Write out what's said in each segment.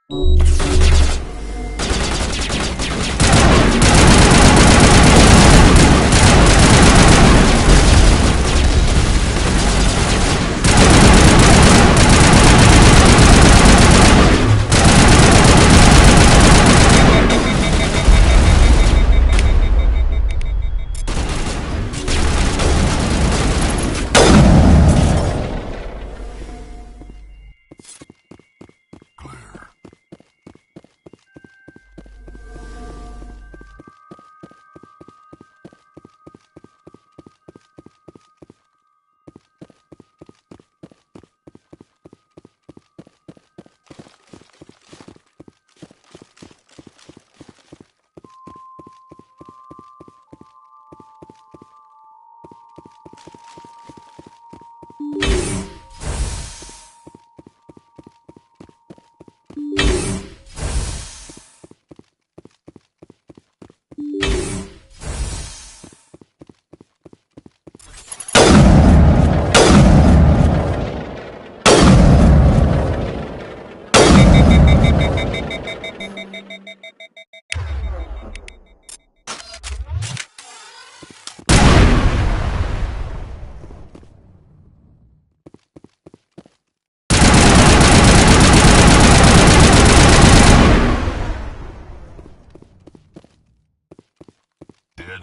Dead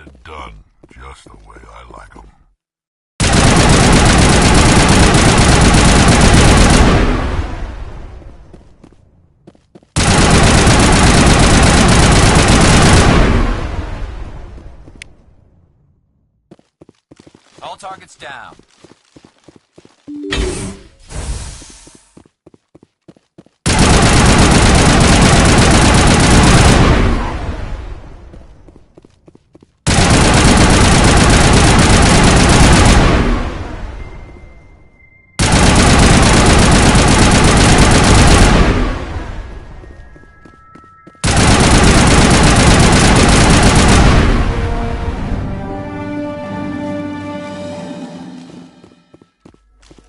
and done, just the way I like 'em. All targets down.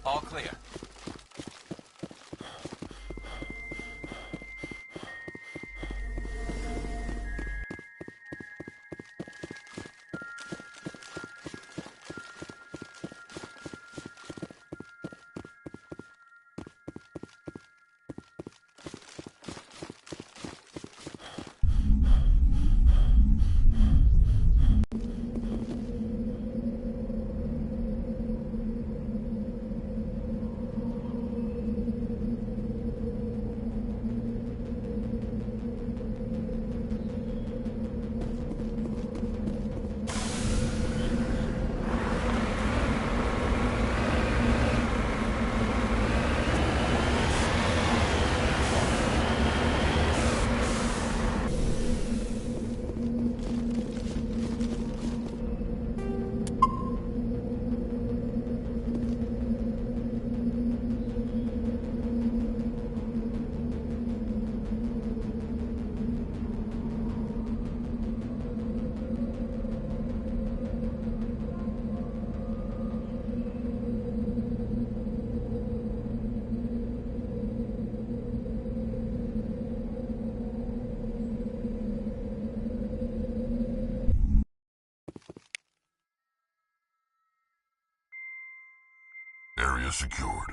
All clear. Area secured.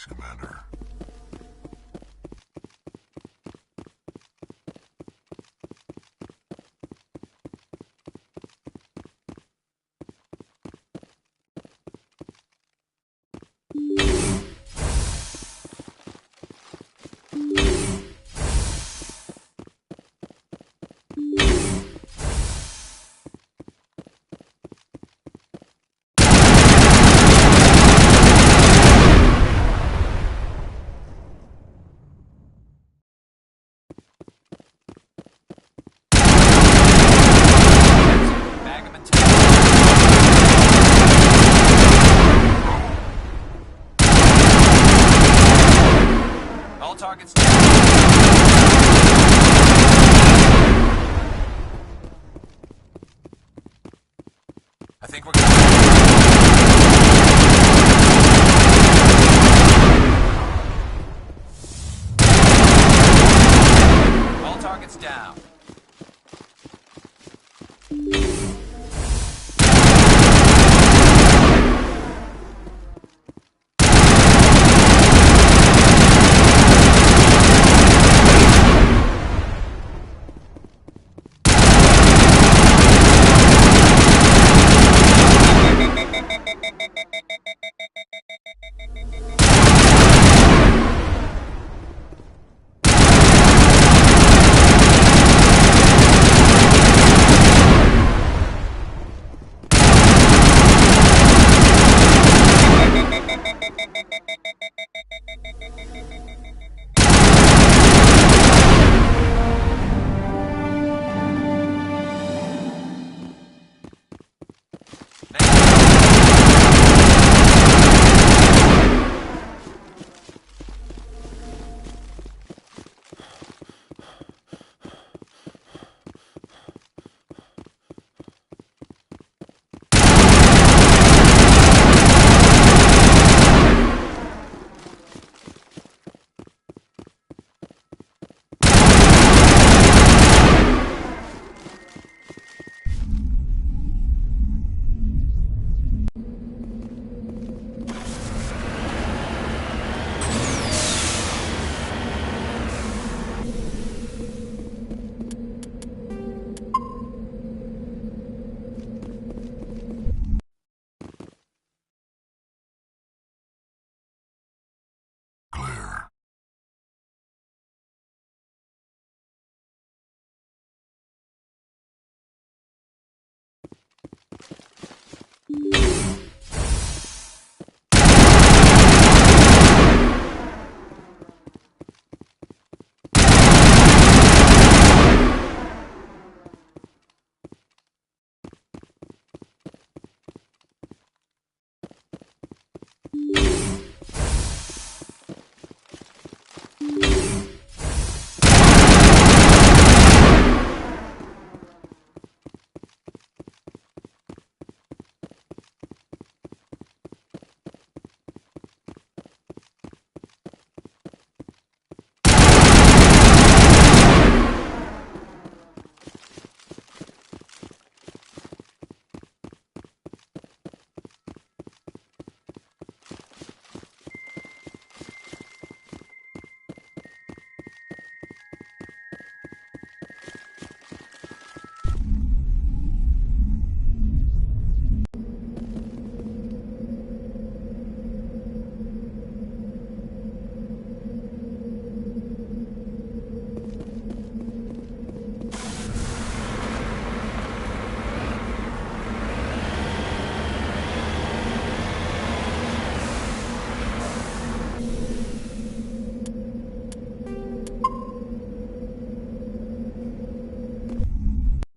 Thanks, Commander. Bag 'em and take 'em. All targets down. I think we're good. All targets down. Clear.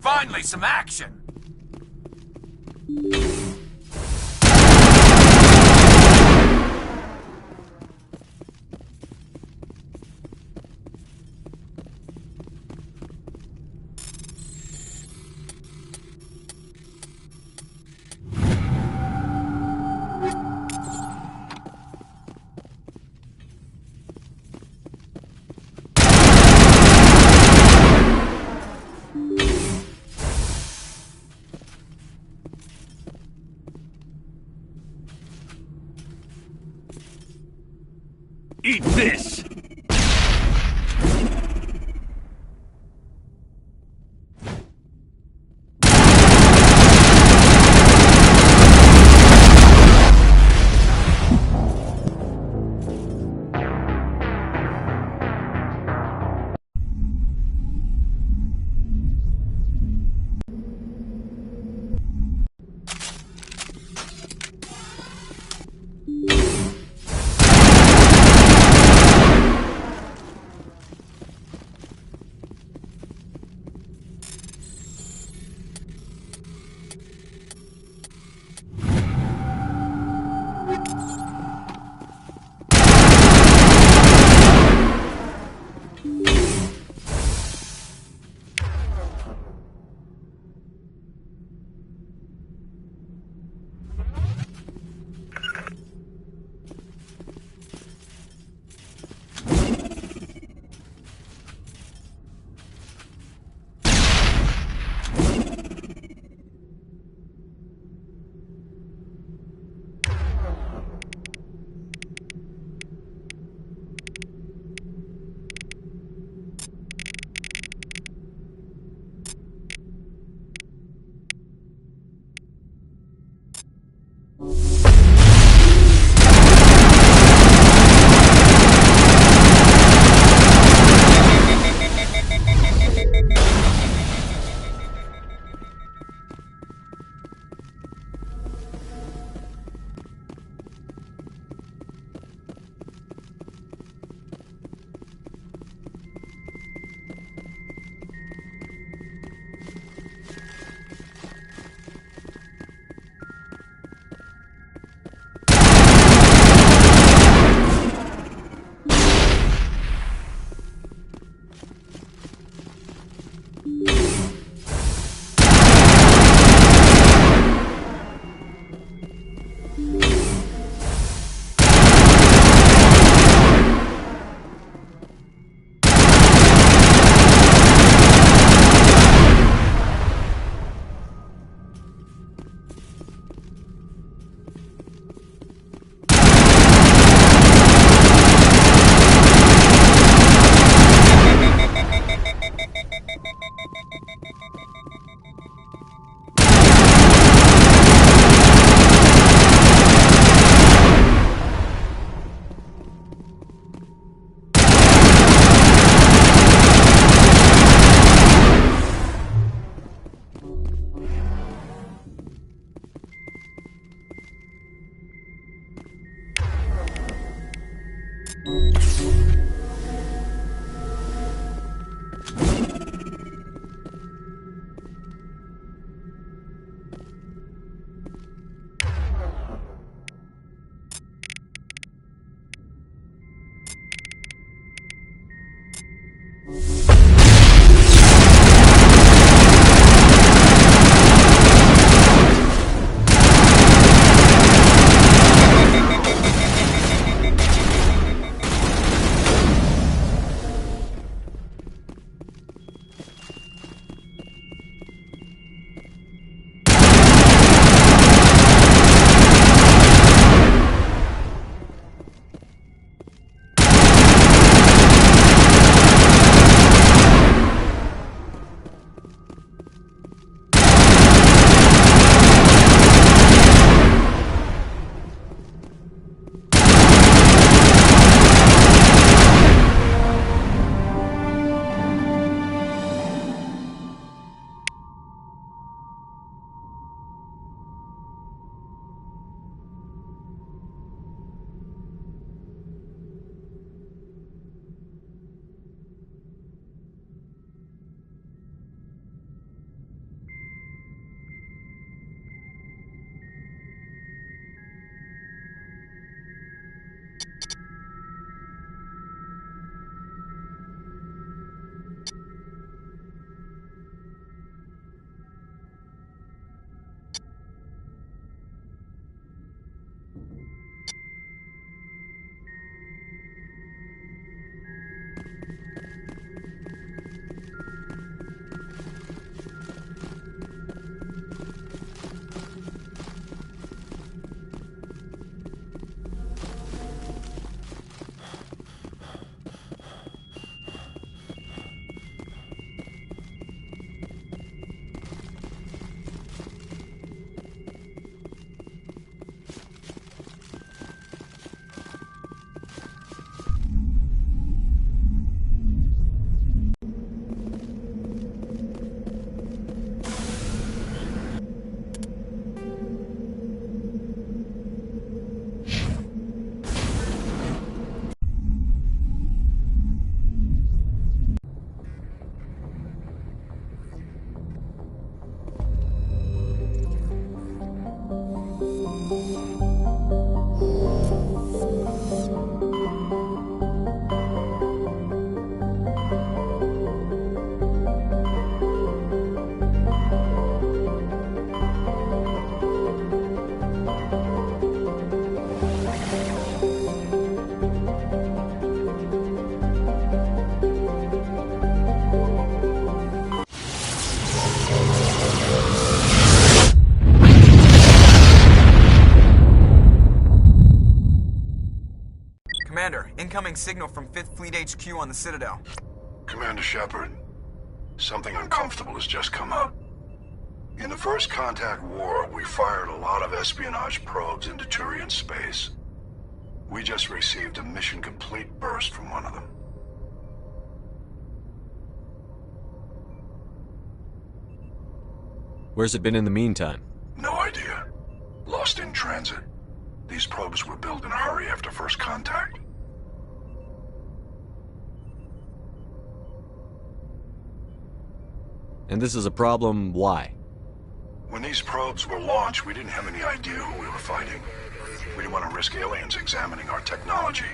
Finally, some action! Eat this! incoming signal from 5th Fleet HQ on the Citadel. Commander Shepard, something uncomfortable has just come up. In the First Contact War, we fired a lot of espionage probes into Turian space. We just received a mission complete burst from one of them. Where's it been in the meantime? No idea. Lost in transit. These probes were built in a hurry after First Contact. And this is a problem, why? When these probes were launched, we didn't have any idea who we were fighting. We didn't want to risk aliens examining our technology.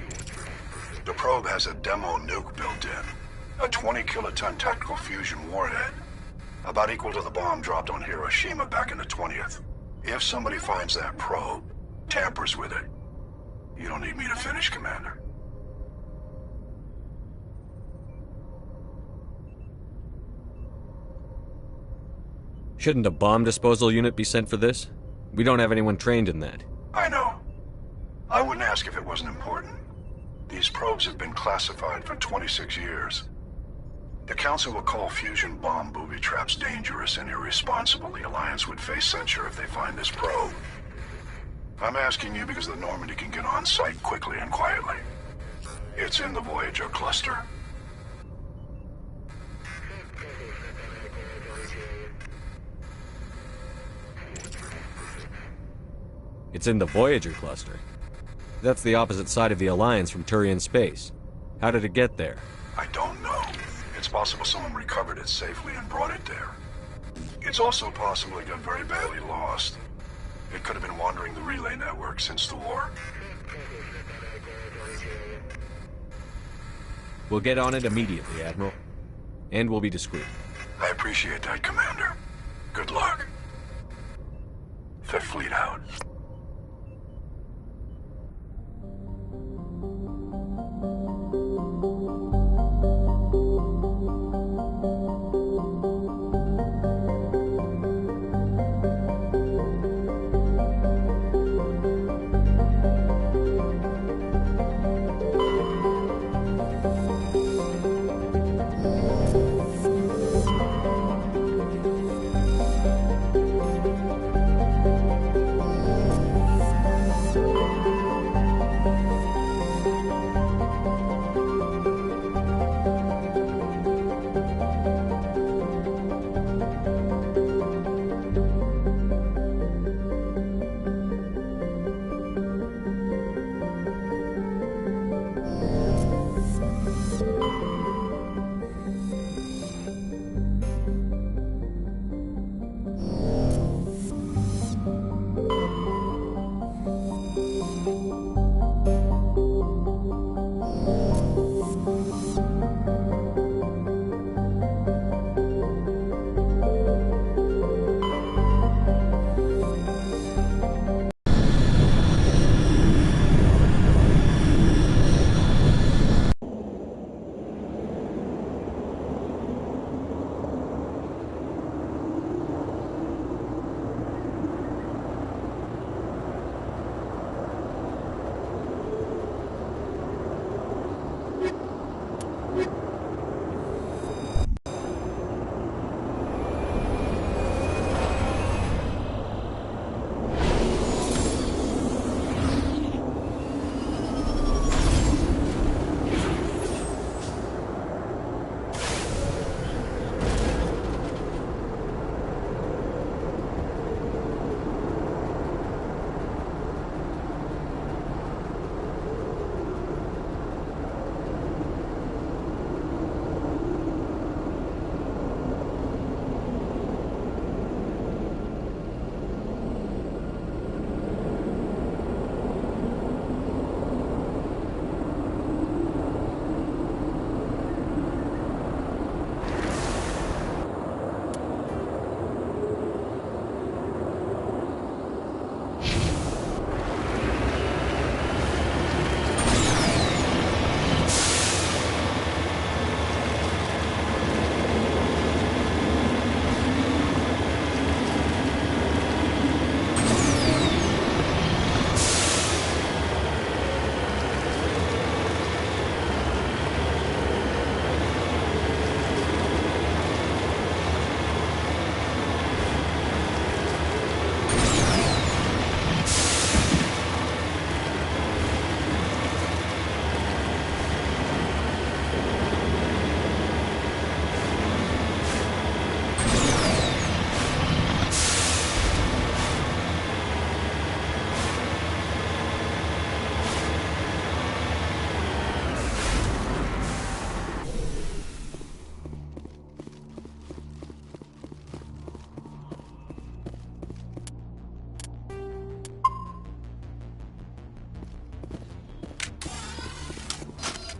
The probe has a demo nuke built in. A 20-kiloton tactical fusion warhead. About equal to the bomb dropped on Hiroshima back in the 20th. If somebody finds that probe, tampers with it, you don't need me to finish, Commander. Shouldn't a bomb disposal unit be sent for this? We don't have anyone trained in that. I know. I wouldn't ask if it wasn't important. These probes have been classified for 26 years. The Council will call fusion bomb booby traps dangerous and irresponsible. The Alliance would face censure if they find this probe. I'm asking you because the Normandy can get on site quickly and quietly. It's in the Voyager cluster. It's in the Voyager cluster. That's the opposite side of the Alliance from Turian space. How did it get there? I don't know. It's possible someone recovered it safely and brought it there. It's also possible it got very badly lost. It could have been wandering the relay network since the war. We'll get on it immediately, Admiral. And we'll be discreet. I appreciate that, Commander. Good luck. Fifth Fleet out.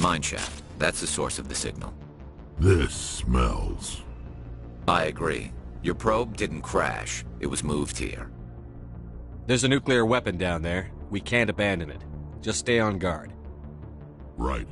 Mineshaft. That's the source of the signal. This smells. I agree. Your probe didn't crash. It was moved here. There's a nuclear weapon down there. We can't abandon it. Just stay on guard. Right.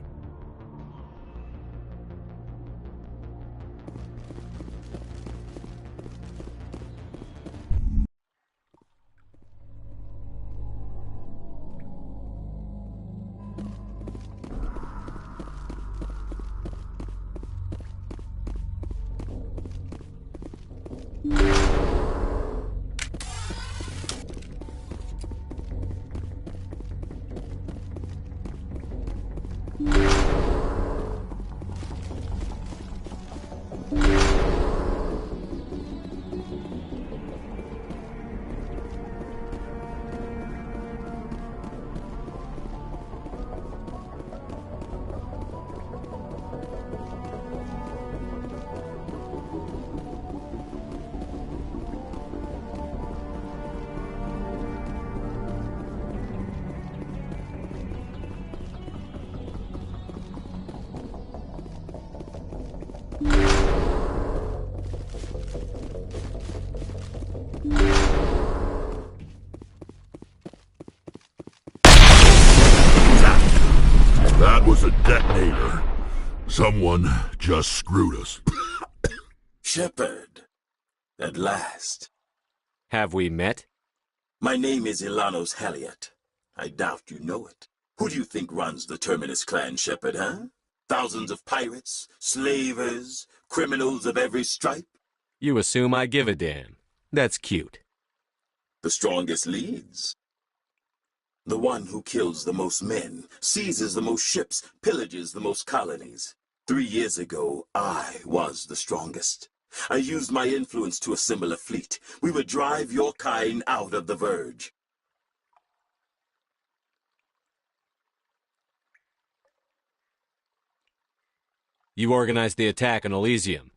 That was a detonator. Someone just screwed us. Shepard, at last. Have we met? My name is Ilanos Halliot. I doubt you know it. Who do you think runs the Terminus clan, Shepard, huh? Thousands of pirates, slavers, criminals of every stripe? You assume I give a damn. That's cute. The strongest leads. The one who kills the most men, seizes the most ships, pillages the most colonies. 3 years ago, I was the strongest. I used my influence to assemble a fleet. We would drive your kind out of the Verge. You organized the attack on Elysium.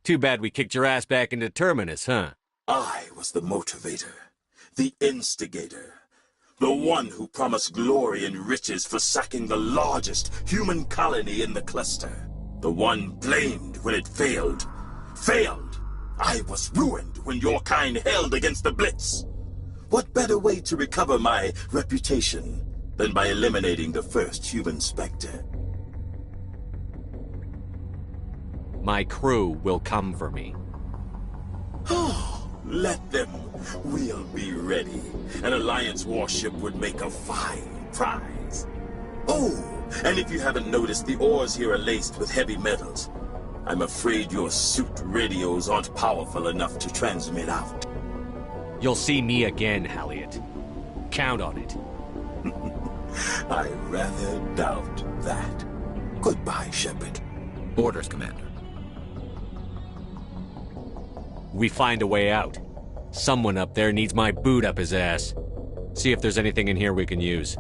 Too bad we kicked your ass back into Terminus, huh? I was the motivator, the instigator. The one who promised glory and riches for sacking the largest human colony in the cluster. The one blamed when it failed. Failed! I was ruined when your kind held against the Blitz. What better way to recover my reputation than by eliminating the first human Spectre? My crew will come for me. Let them. We'll be ready. An Alliance warship would make a fine prize. Oh, and if you haven't noticed, the ores here are laced with heavy metals. I'm afraid your suit radios aren't powerful enough to transmit out. You'll see me again, Halliot. Count on it. I rather doubt that. Goodbye, Shepard. Orders, Commander. We find a way out. Someone up there needs my boot up his ass. See if there's anything in here we can use.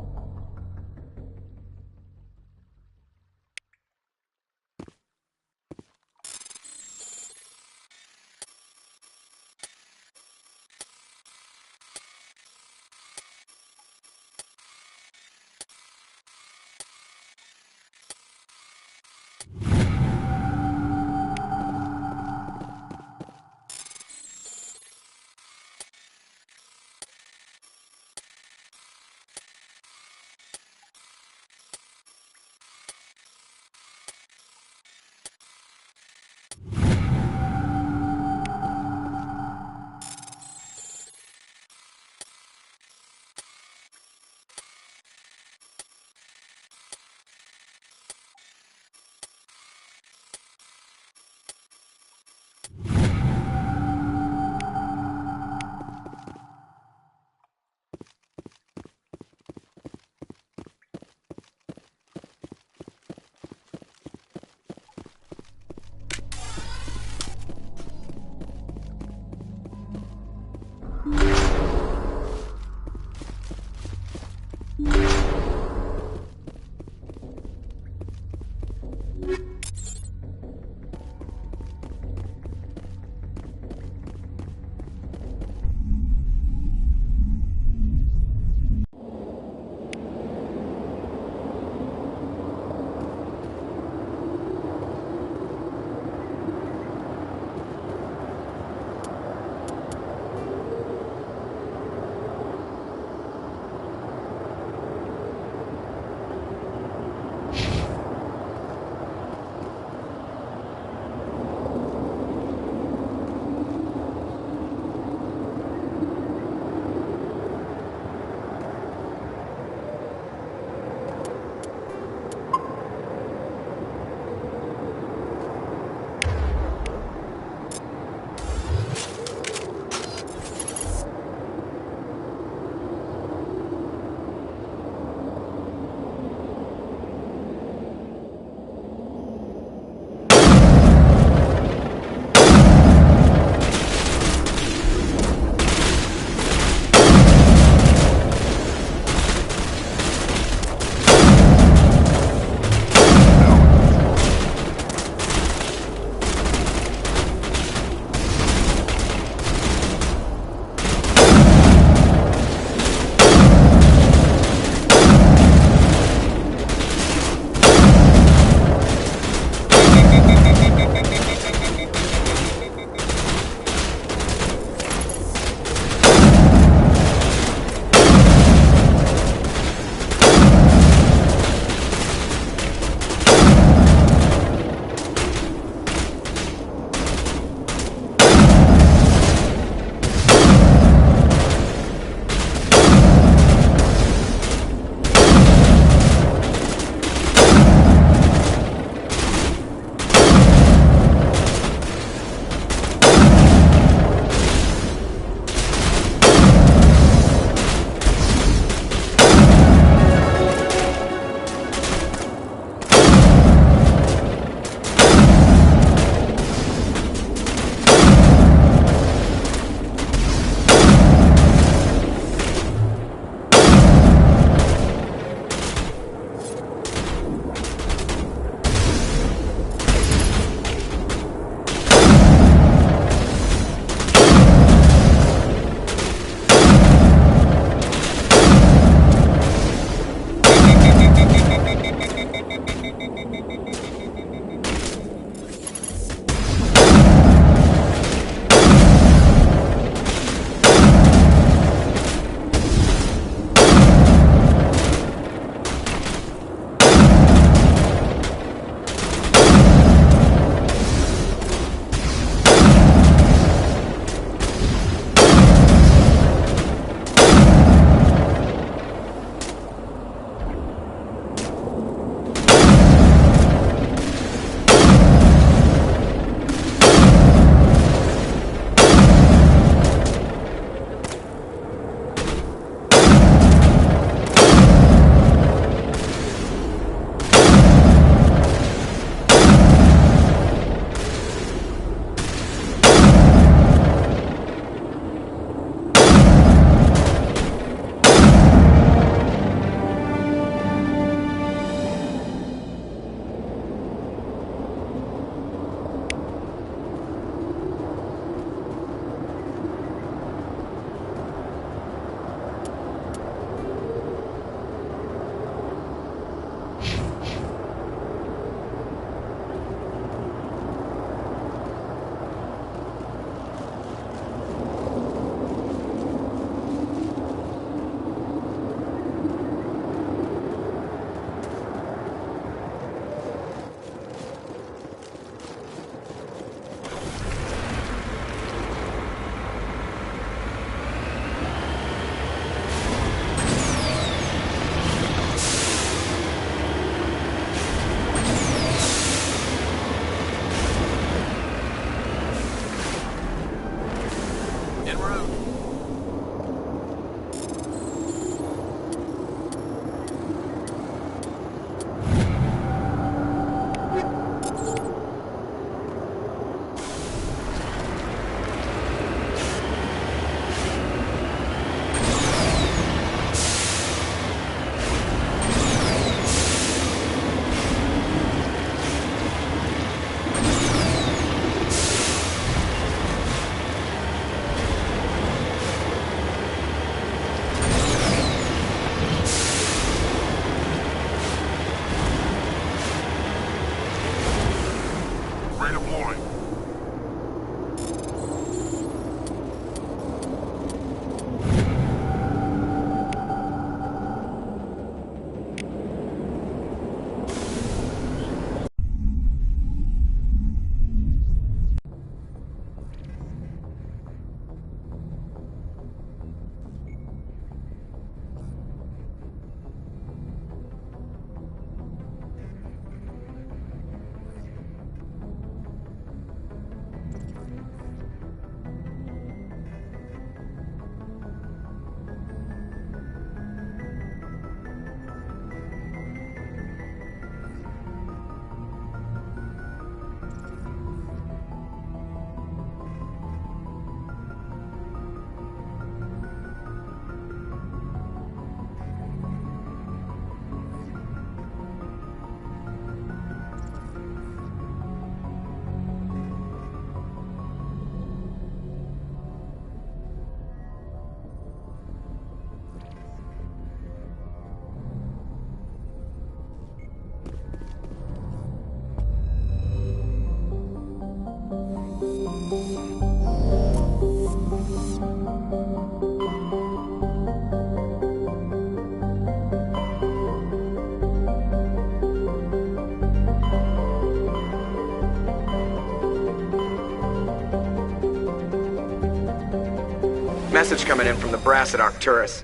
Message coming in from the brass at Arcturus.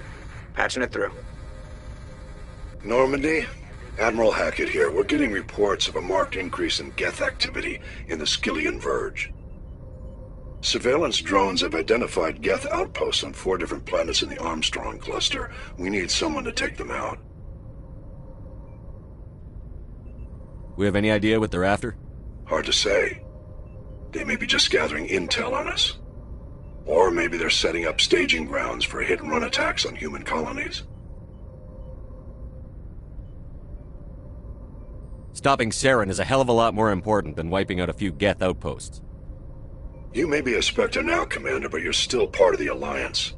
Patching it through. Normandy? Admiral Hackett here. We're getting reports of a marked increase in Geth activity in the Skyllian Verge. Surveillance drones have identified Geth outposts on 4 different planets in the Armstrong cluster. We need someone to take them out. We have any idea what they're after? Hard to say. They may be just gathering intel on us. Or maybe they're setting up staging grounds for hit-and-run attacks on human colonies. Stopping Saren is a hell of a lot more important than wiping out a few Geth outposts. You may be a Spectre now, Commander, but you're still part of the Alliance.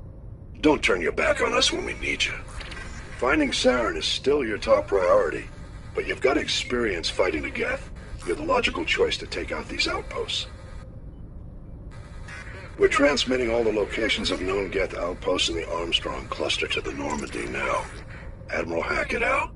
Don't turn your back on us when we need you. Finding Saren is still your top priority, but you've got experience fighting the Geth. You're the logical choice to take out these outposts. We're transmitting all the locations of known Geth outposts in the Armstrong cluster to the Normandy now. Admiral Hackett out.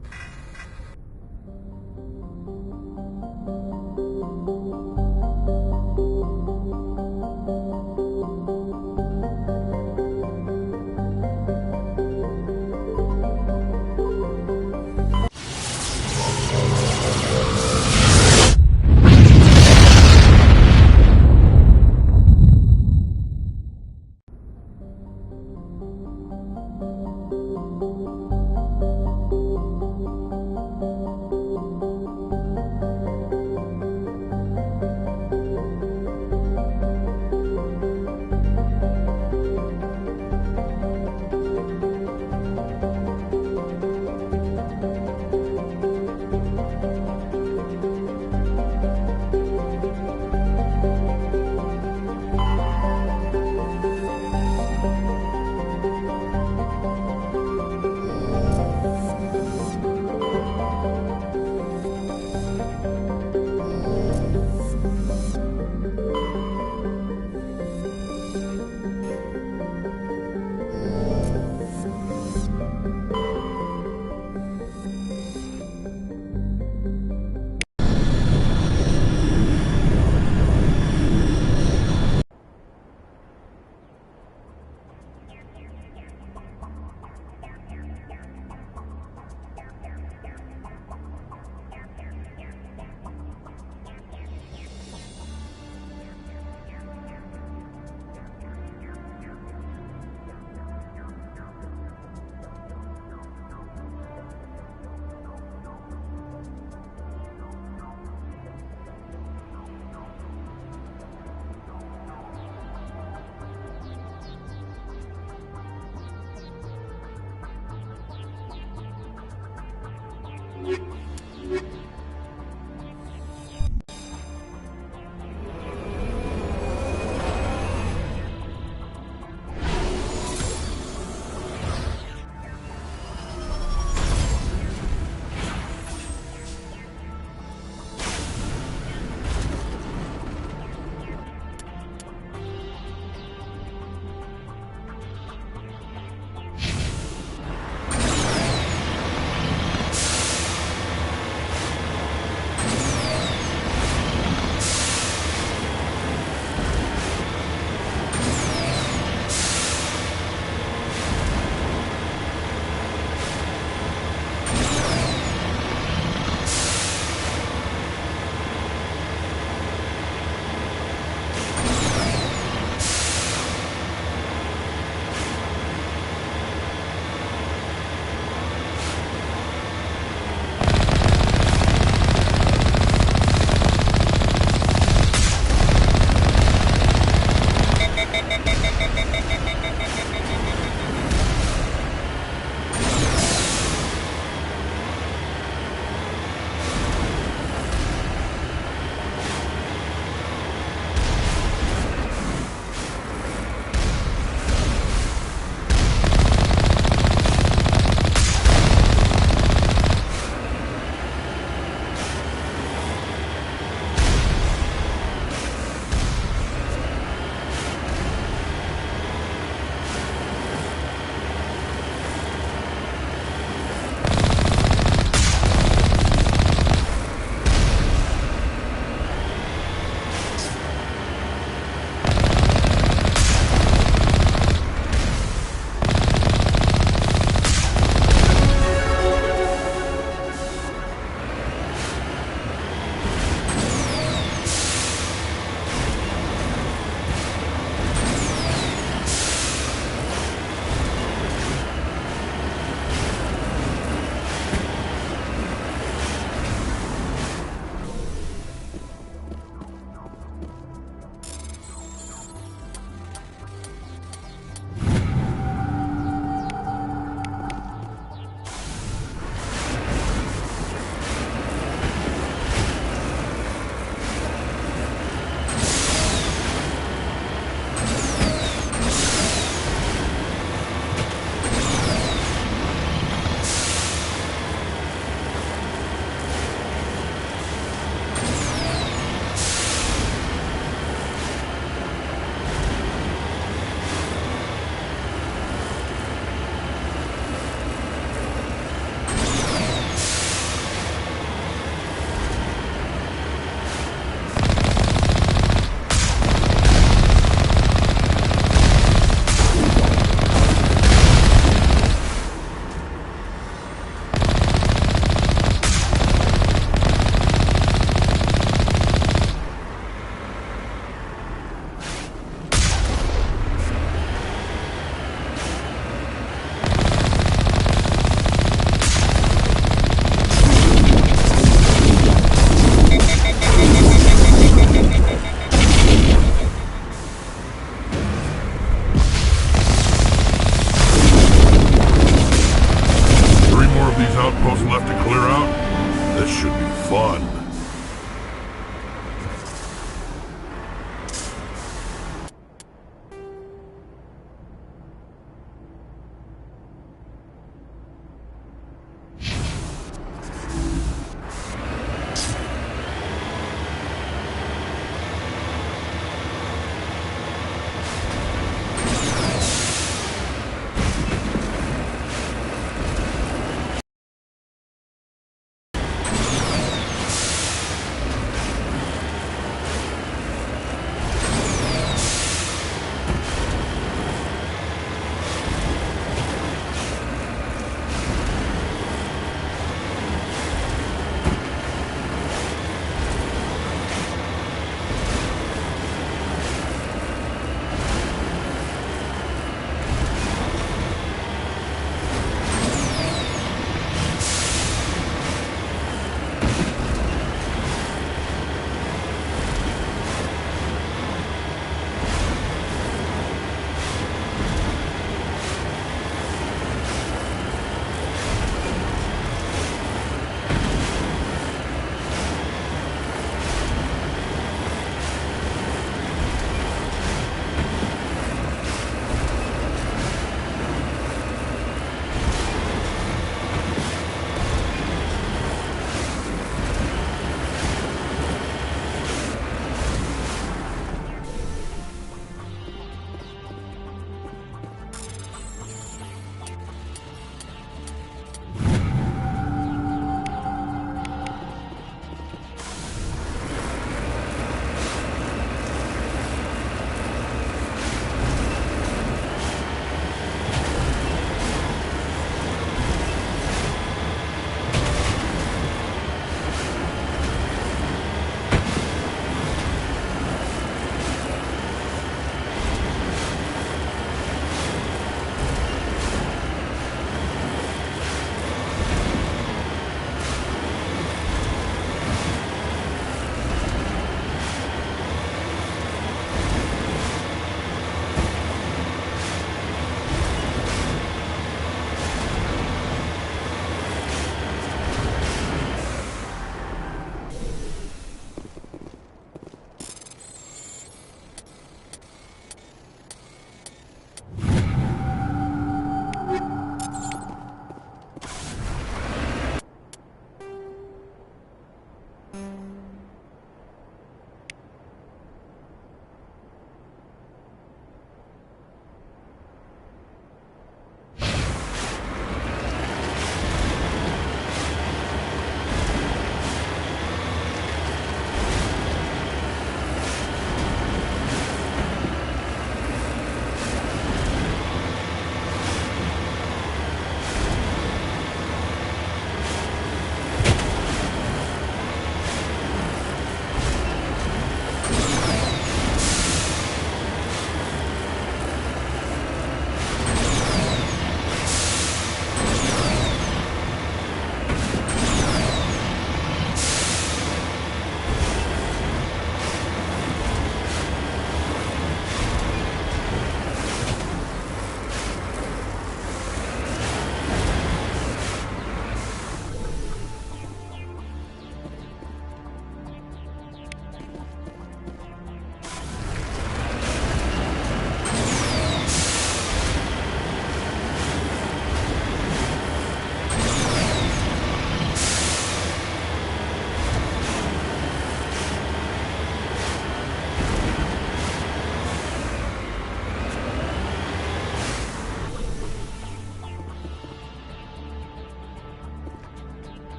of these outposts left to clear out? This should be fun.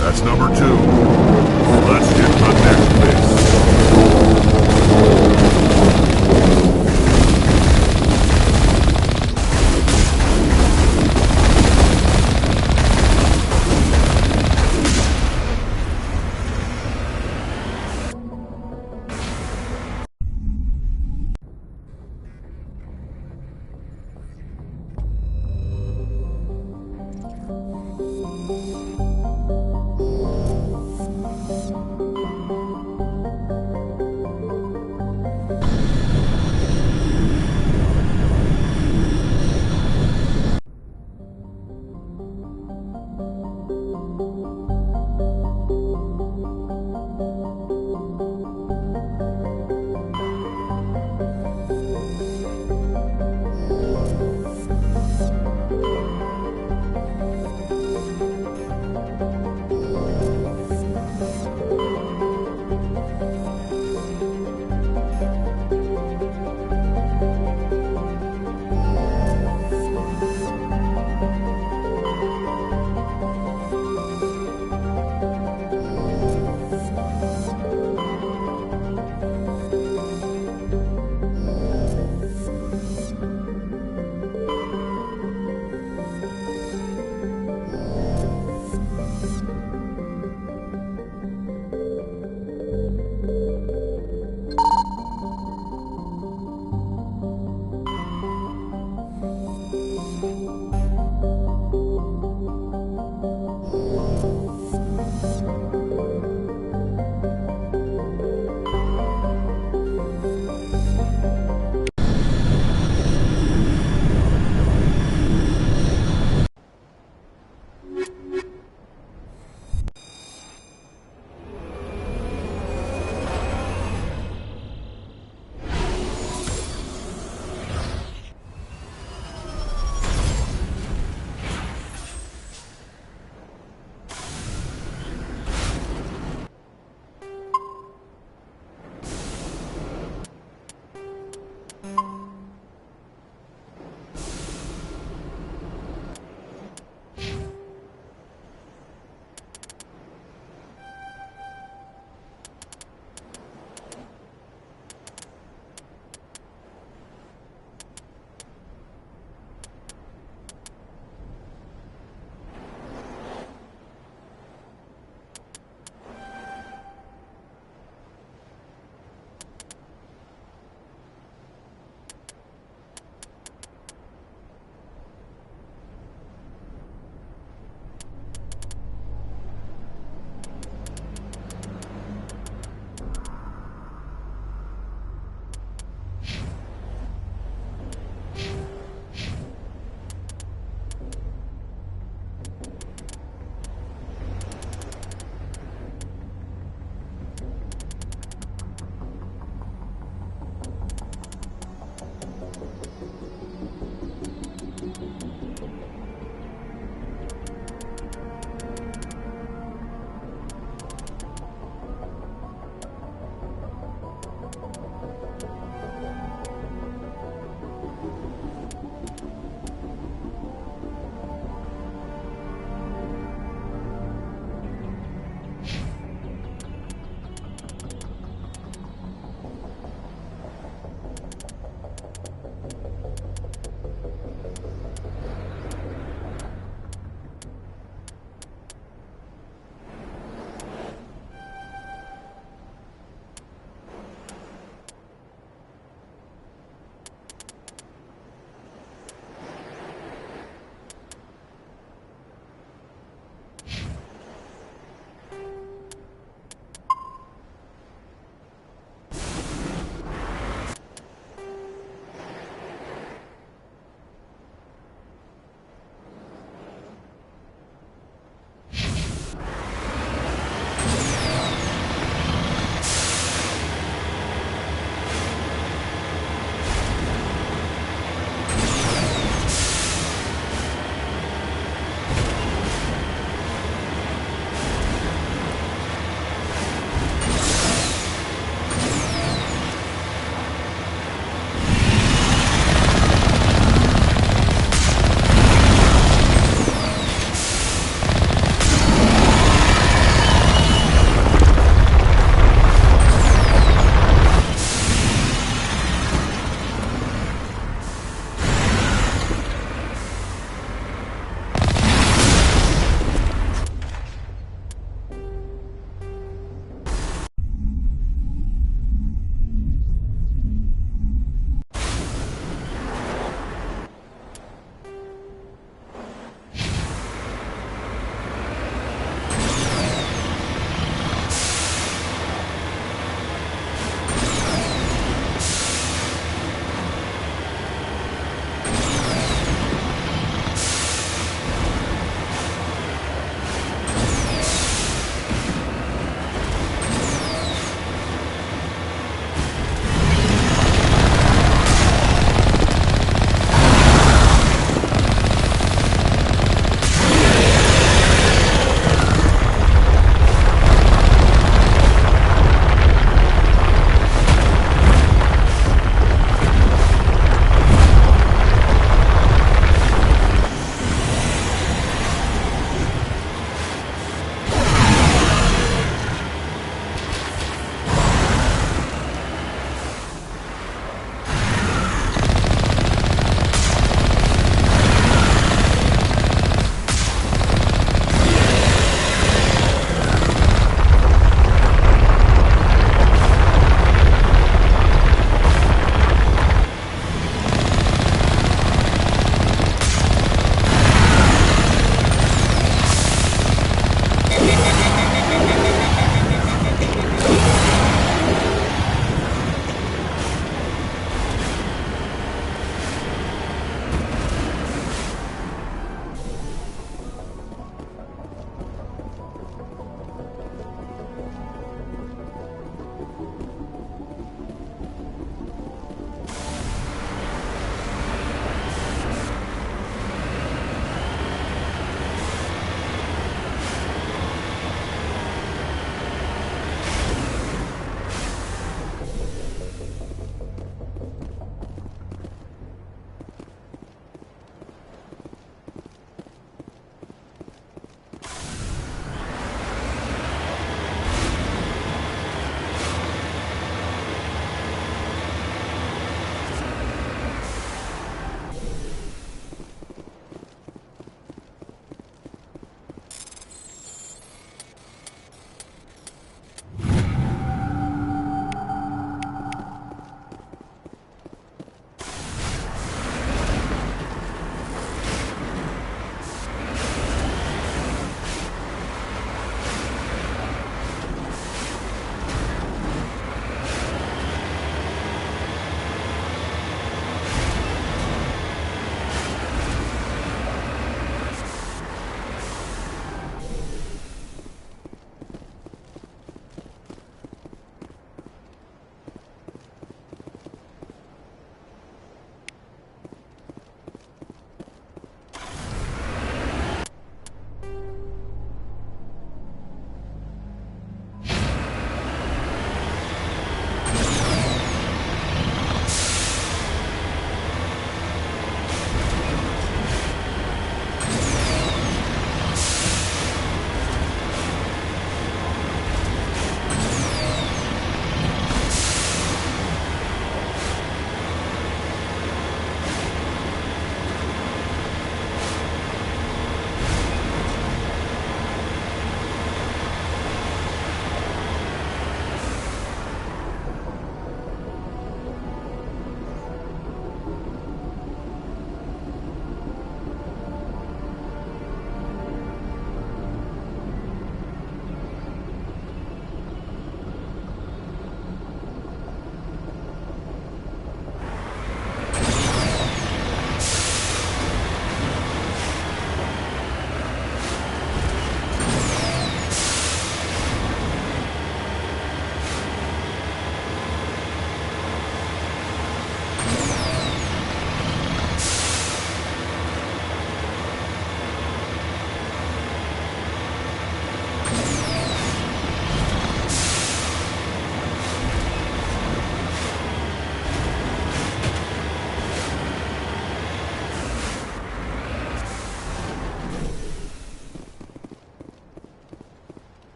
That's number 2. Let's hit the next base.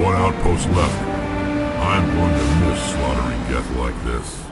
one outpost left. I'm going to miss slaughtering Geth like this.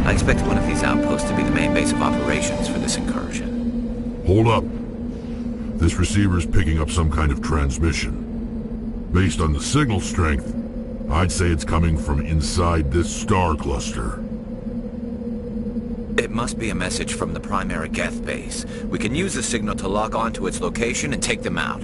I expect one of these outposts to be the main base of operations for this incursion. Hold up. This receiver's picking up some kind of transmission. Based on the signal strength, I'd say it's coming from inside this star cluster. It must be a message from the primary Geth base. We can use the signal to lock onto its location and take them out.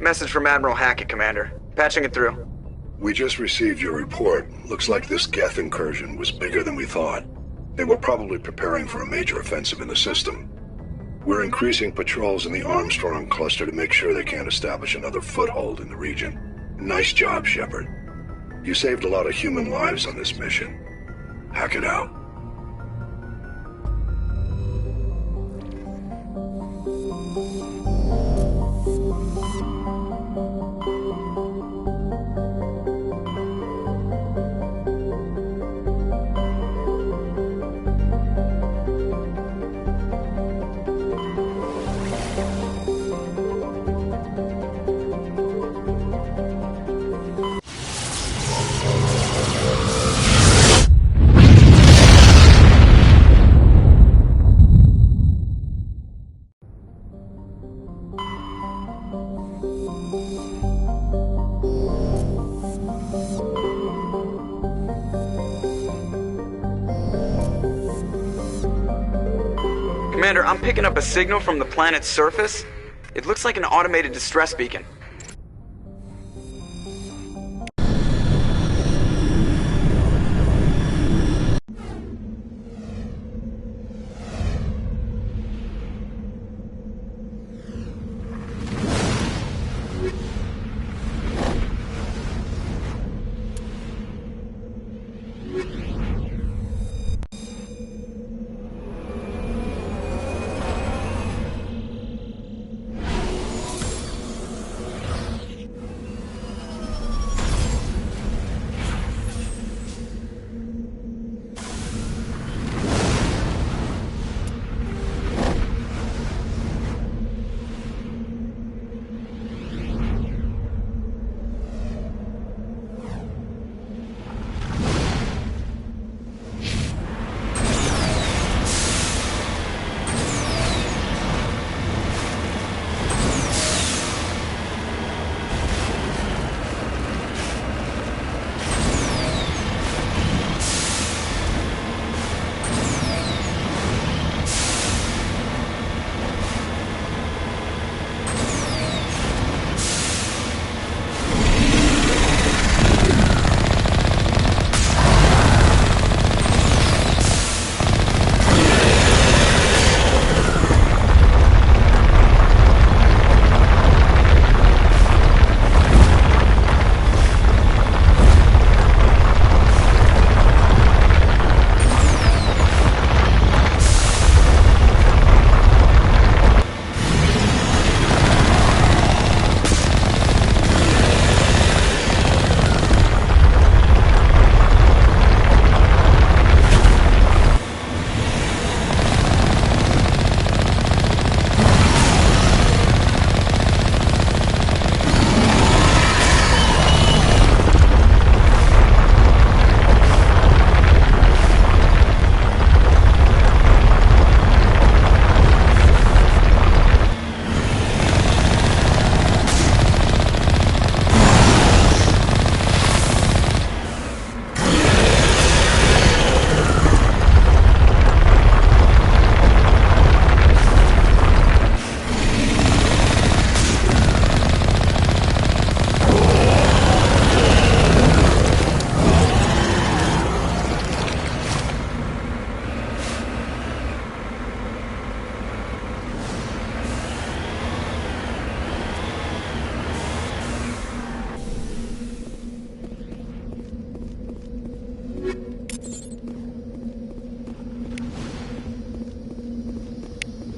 Message from Admiral Hackett, Commander. Patching it through. We just received your report. Looks like this Geth incursion was bigger than we thought. They were probably preparing for a major offensive in the system. We're increasing patrols in the Armstrong cluster to make sure they can't establish another foothold in the region. Nice job, Shepard. You saved a lot of human lives on this mission. Hack it out. Commander, I'm picking up a signal from the planet's surface. It looks like an automated distress beacon.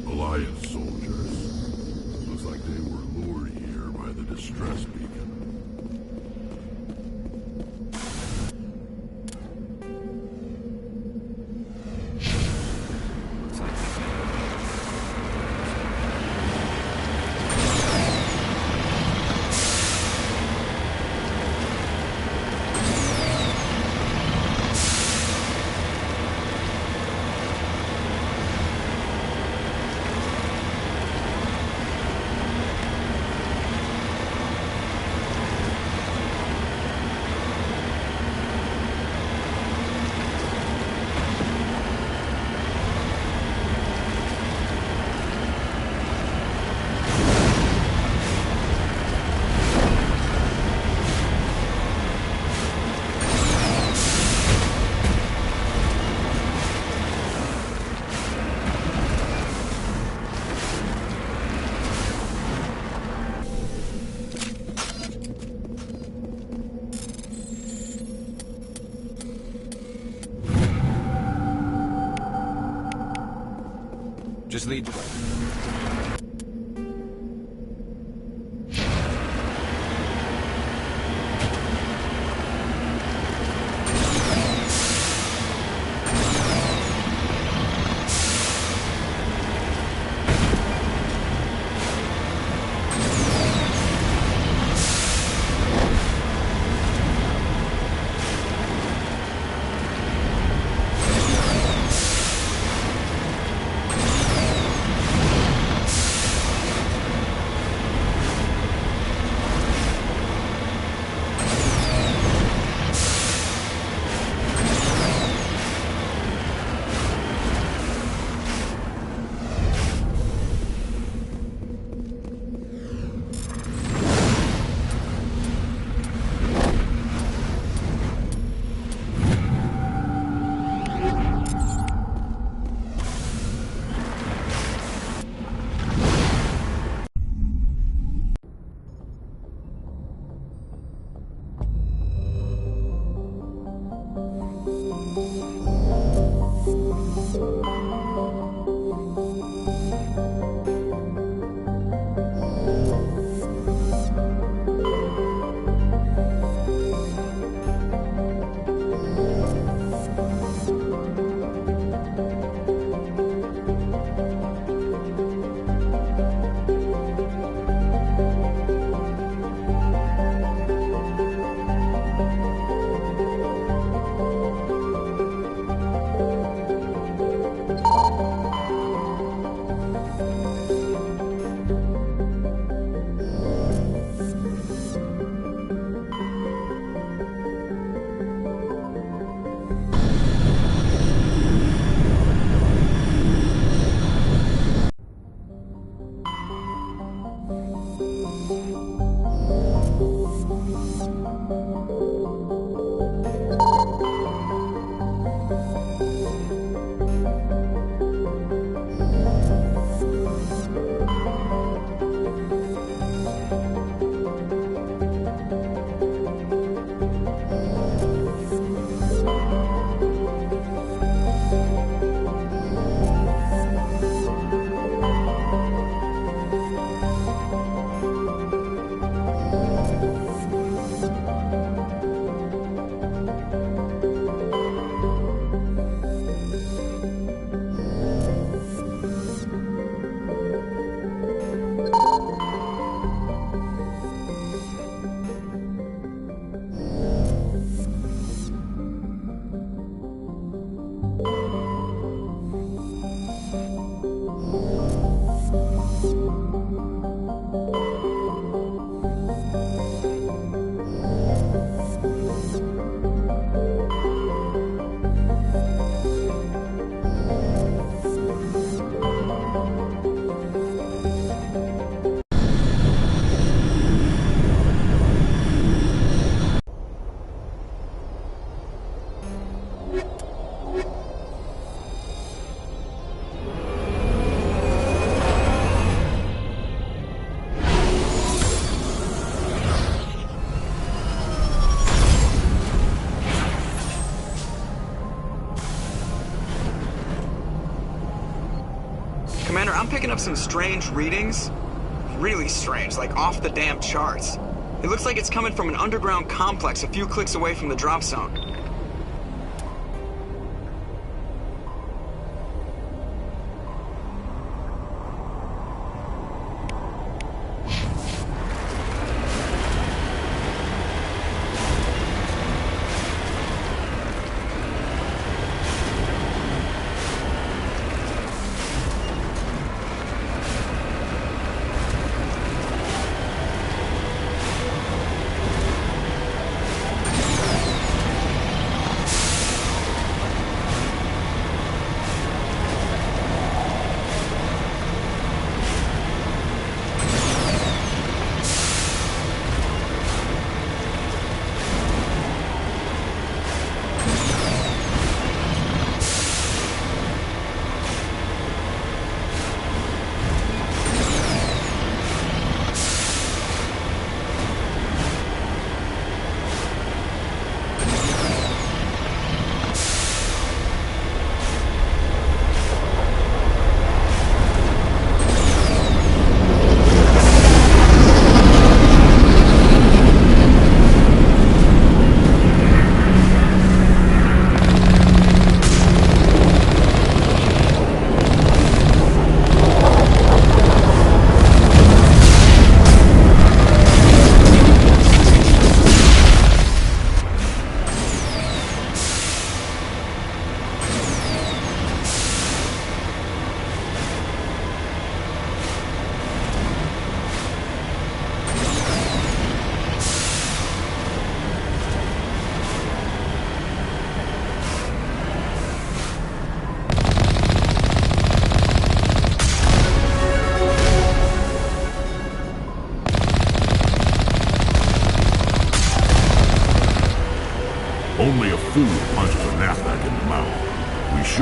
Alliance soldiers. Looks like they were lured here by the distress beacon. Just lead the way. Commander, I'm picking up some strange readings. Really strange, like off the damn charts. It looks like it's coming from an underground complex a few clicks away from the drop zone.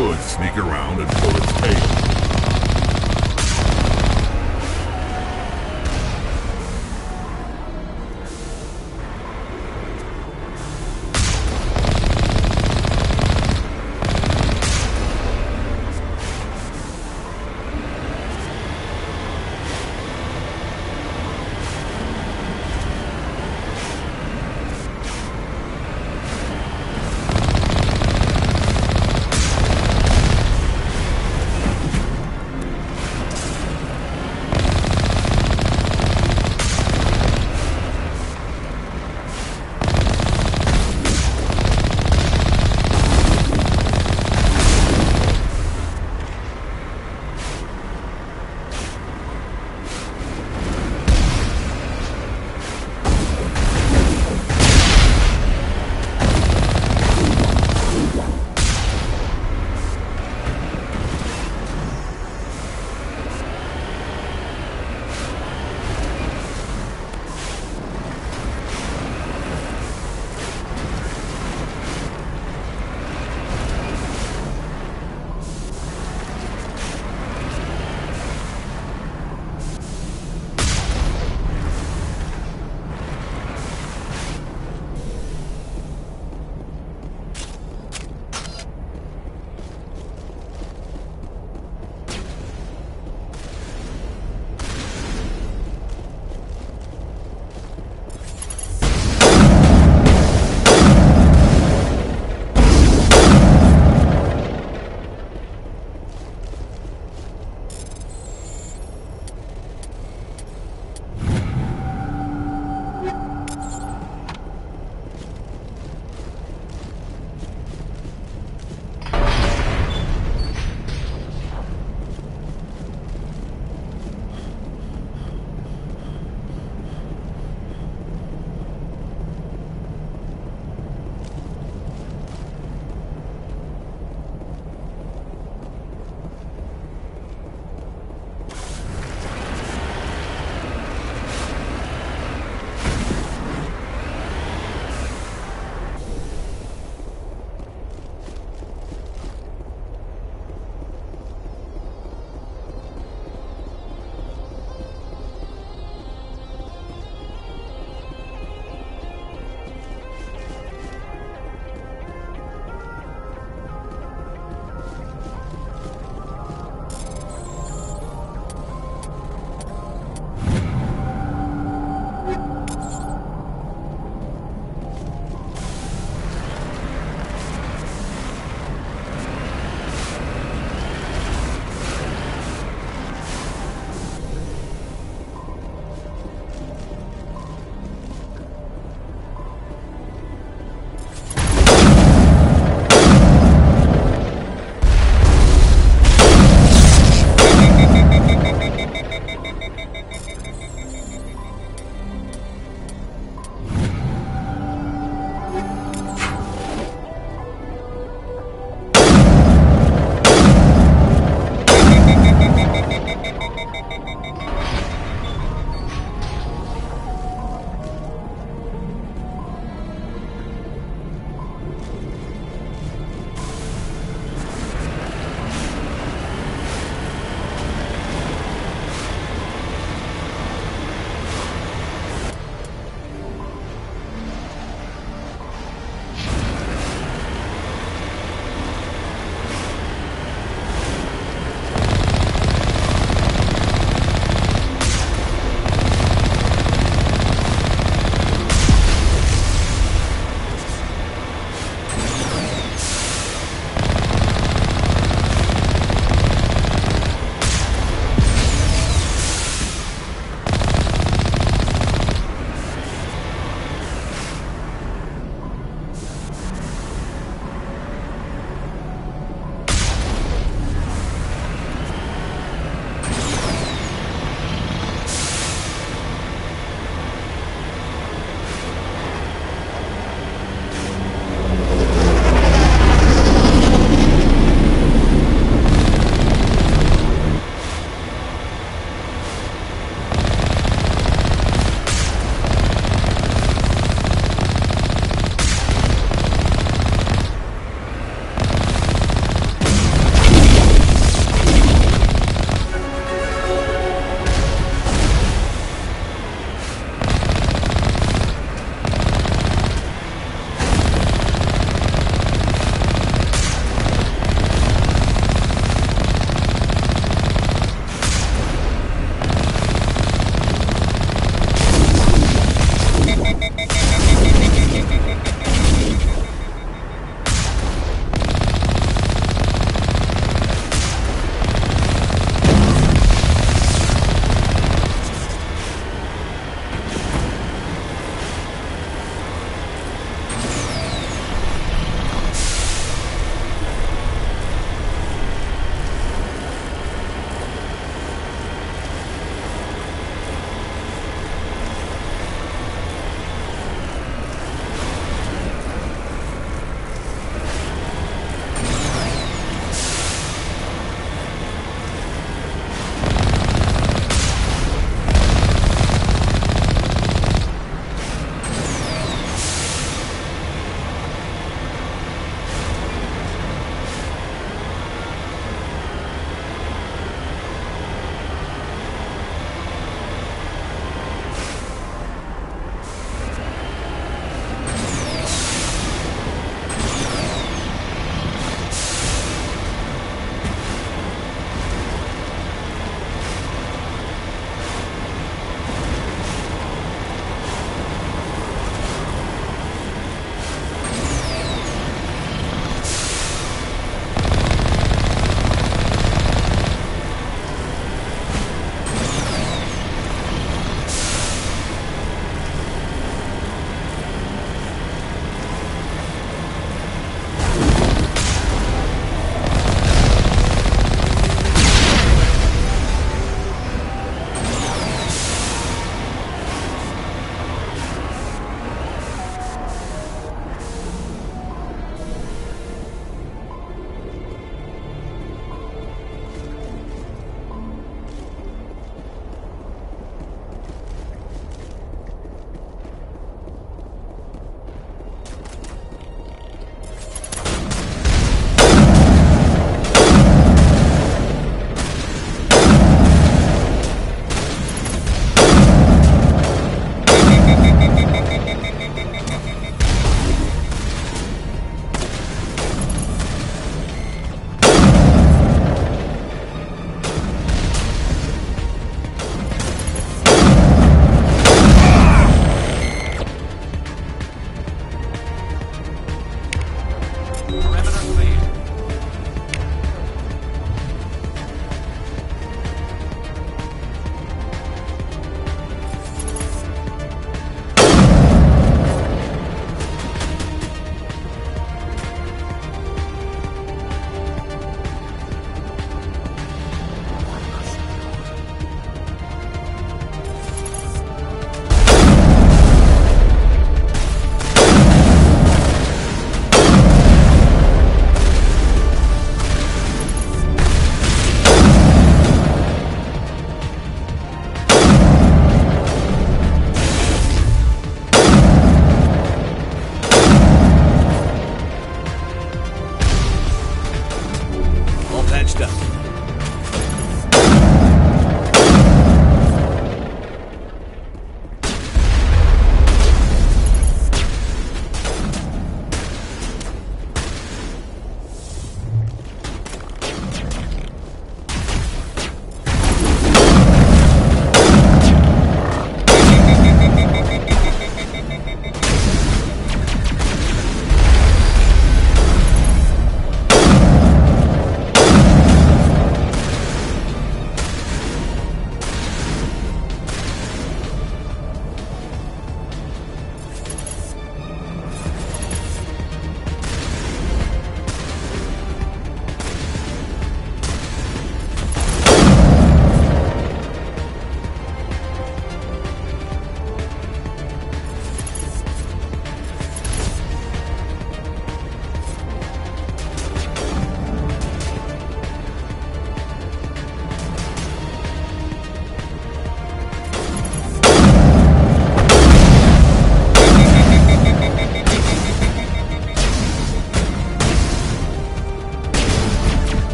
should sneak around and pull its tail.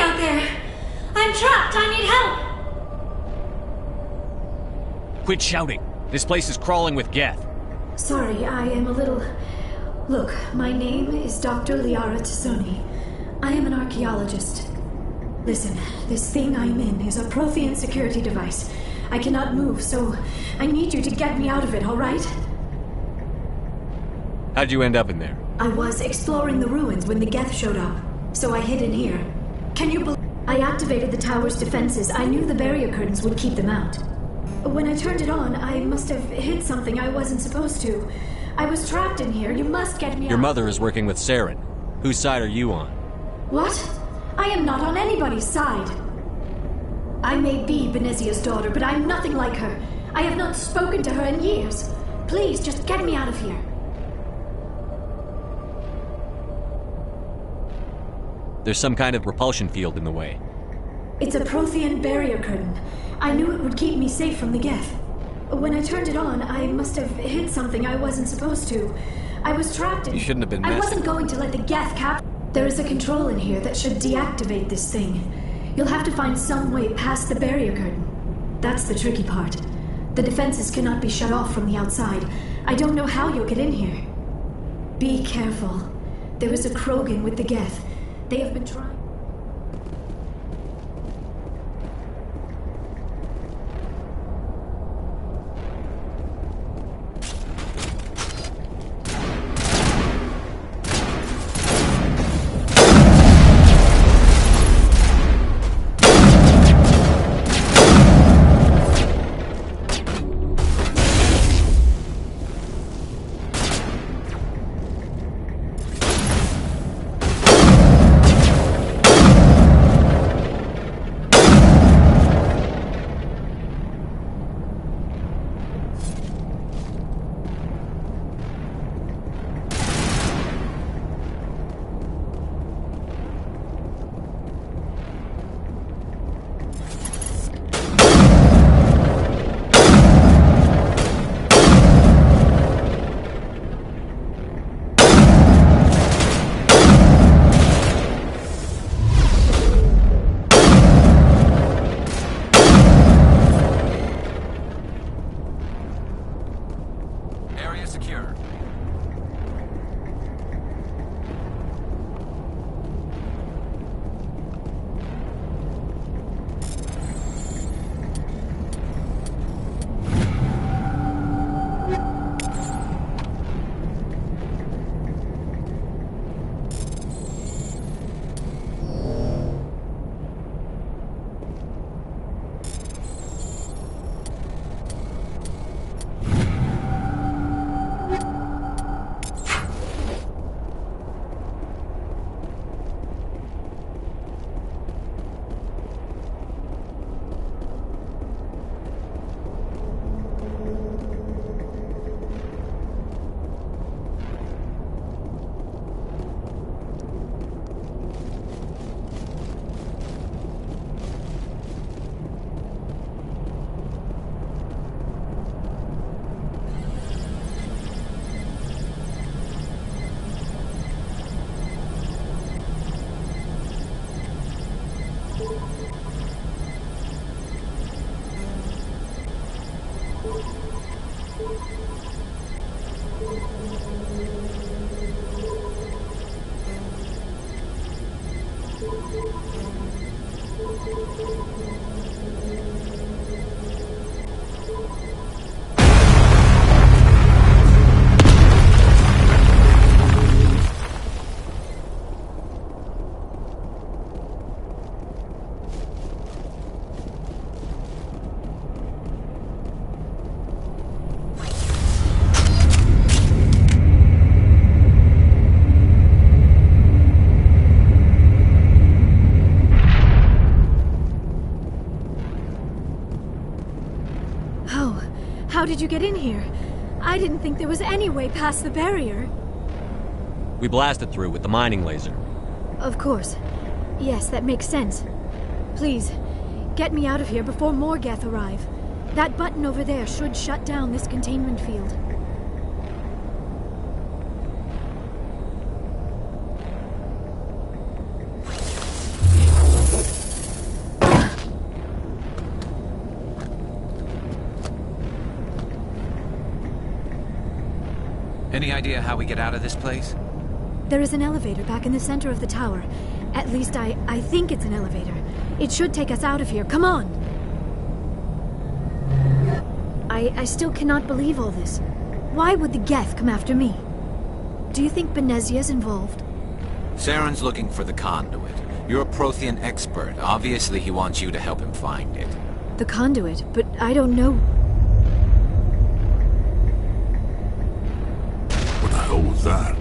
out there! I'm trapped! I need help! Quit shouting. This place is crawling with Geth. Sorry, I am a little... Look, my name is Dr. Liara Tassoni. I am an archaeologist. Listen, this thing I'm in is a Prothean security device. I cannot move, so I need you to get me out of it, all right? How'd you end up in there? I was exploring the ruins when the Geth showed up, so I hid in here. Can you believe... I activated the tower's defenses. I knew the barrier curtains would keep them out. When I turned it on, I must have hit something I wasn't supposed to. I was trapped in here. You must get me out. Your mother is working with Saren. Whose side are you on? What? I am not on anybody's side. I may be Benezia's daughter, but I'm nothing like her. I have not spoken to her in years. Please, just get me out of here. There's some kind of repulsion field in the way. It's a Prothean barrier curtain. I knew it would keep me safe from the Geth. When I turned it on, I must have hit something I wasn't supposed to. I was trapped in... You shouldn't have been I messing. wasn't going to let the Geth cap... There is a control in here that should deactivate this thing. You'll have to find some way past the barrier curtain. That's the tricky part. The defenses cannot be shut off from the outside. I don't know how you'll get in here. Be careful. There is a Krogan with the Geth. They have been trying... Area secure. How did you get in here? I didn't think there was any way past the barrier. We blasted through with the mining laser. Of course. Yes, that makes sense. Please, get me out of here before more Geth arrive. That button over there should shut down this containment field. Any idea how we get out of this place? There is an elevator back in the center of the tower. At least I think it's an elevator. It should take us out of here. Come on! I still cannot believe all this. Why would the Geth come after me? Do you think Benezia's involved? Saren's looking for the conduit. You're a Prothean expert. Obviously, he wants you to help him find it. The conduit, but I don't know. What the hell was that?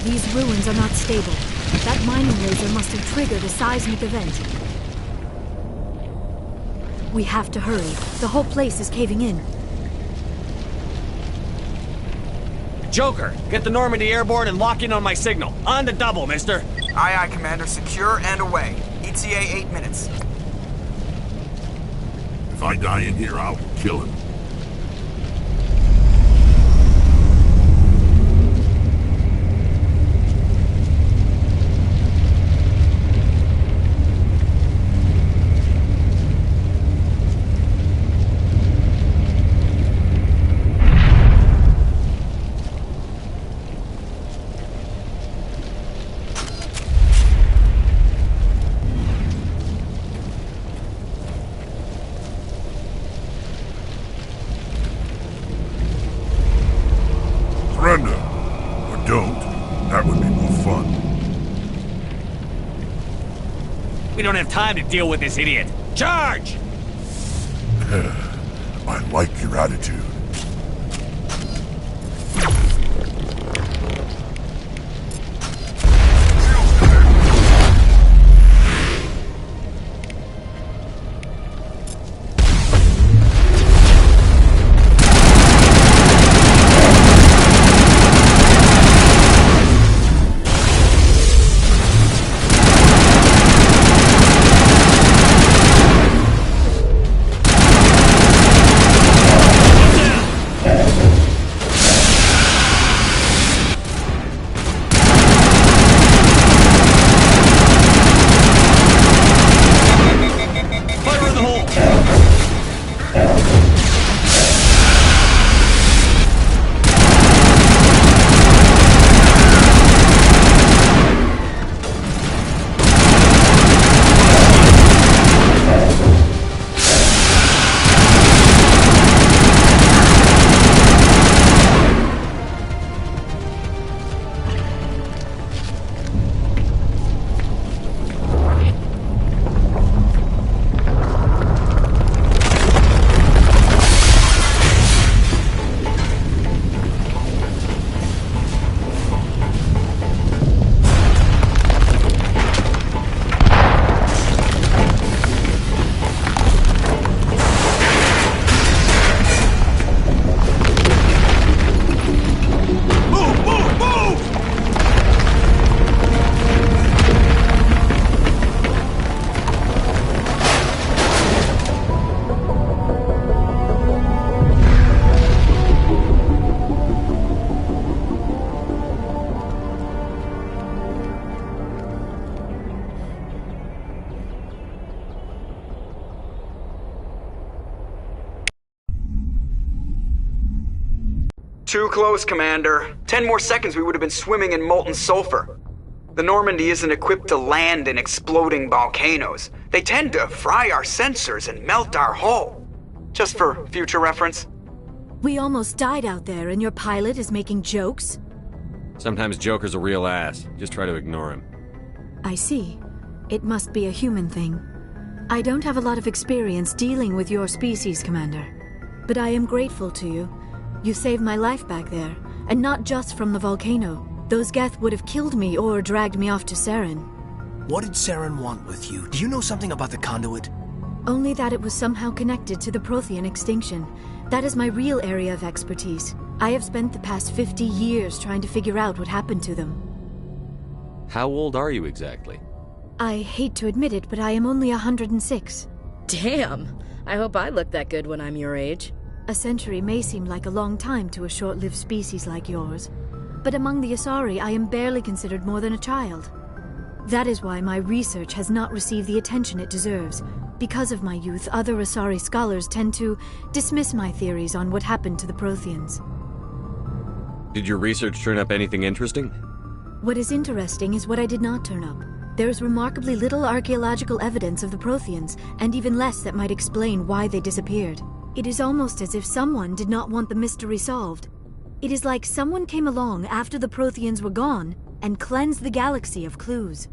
These ruins are not stable. That mining laser must have triggered a seismic event. We have to hurry. The whole place is caving in. Joker, get the Normandy airborne and lock in on my signal. On the double, mister. Aye, aye, Commander. Secure and away. ETA 8 minutes. If I die in here, I'll kill him. Surrender. Or don't. That would be more fun. We don't have time to deal with this idiot. Charge! I like your attitude. Too close, Commander. 10 more seconds we would have been swimming in molten sulfur. The Normandy isn't equipped to land in exploding volcanoes. They tend to fry our sensors and melt our hull. Just for future reference. We almost died out there and your pilot is making jokes? Sometimes Joker's a real ass. Just try to ignore him. I see. It must be a human thing. I don't have a lot of experience dealing with your species, Commander. But I am grateful to you. You saved my life back there, and not just from the volcano. Those Geth would have killed me or dragged me off to Saren. What did Saren want with you? Do you know something about the conduit? Only that it was somehow connected to the Prothean extinction. That is my real area of expertise. I have spent the past 50 years trying to figure out what happened to them. How old are you exactly? I hate to admit it, but I am only 106. Damn! I hope I look that good when I'm your age. A century may seem like a long time to a short-lived species like yours, but among the Asari I am barely considered more than a child. That is why my research has not received the attention it deserves. Because of my youth, other Asari scholars tend to dismiss my theories on what happened to the Protheans. Did your research turn up anything interesting? What is interesting is what I did not turn up. There is remarkably little archaeological evidence of the Protheans, and even less that might explain why they disappeared. It is almost as if someone did not want the mystery solved. It is like someone came along after the Protheans were gone and cleansed the galaxy of clues.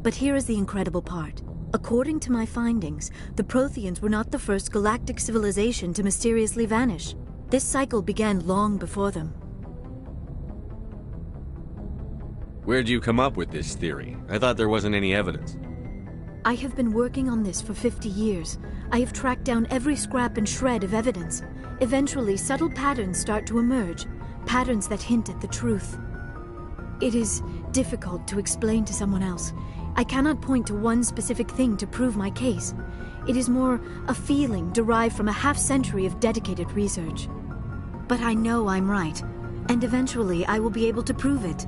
But here is the incredible part. According to my findings, the Protheans were not the first galactic civilization to mysteriously vanish. This cycle began long before them. Where'd you come up with this theory? I thought there wasn't any evidence. I have been working on this for 50 years. I have tracked down every scrap and shred of evidence. Eventually, subtle patterns start to emerge, patterns that hint at the truth. It is difficult to explain to someone else. I cannot point to one specific thing to prove my case. It is more a feeling derived from a half-century of dedicated research. But I know I'm right, and eventually I will be able to prove it.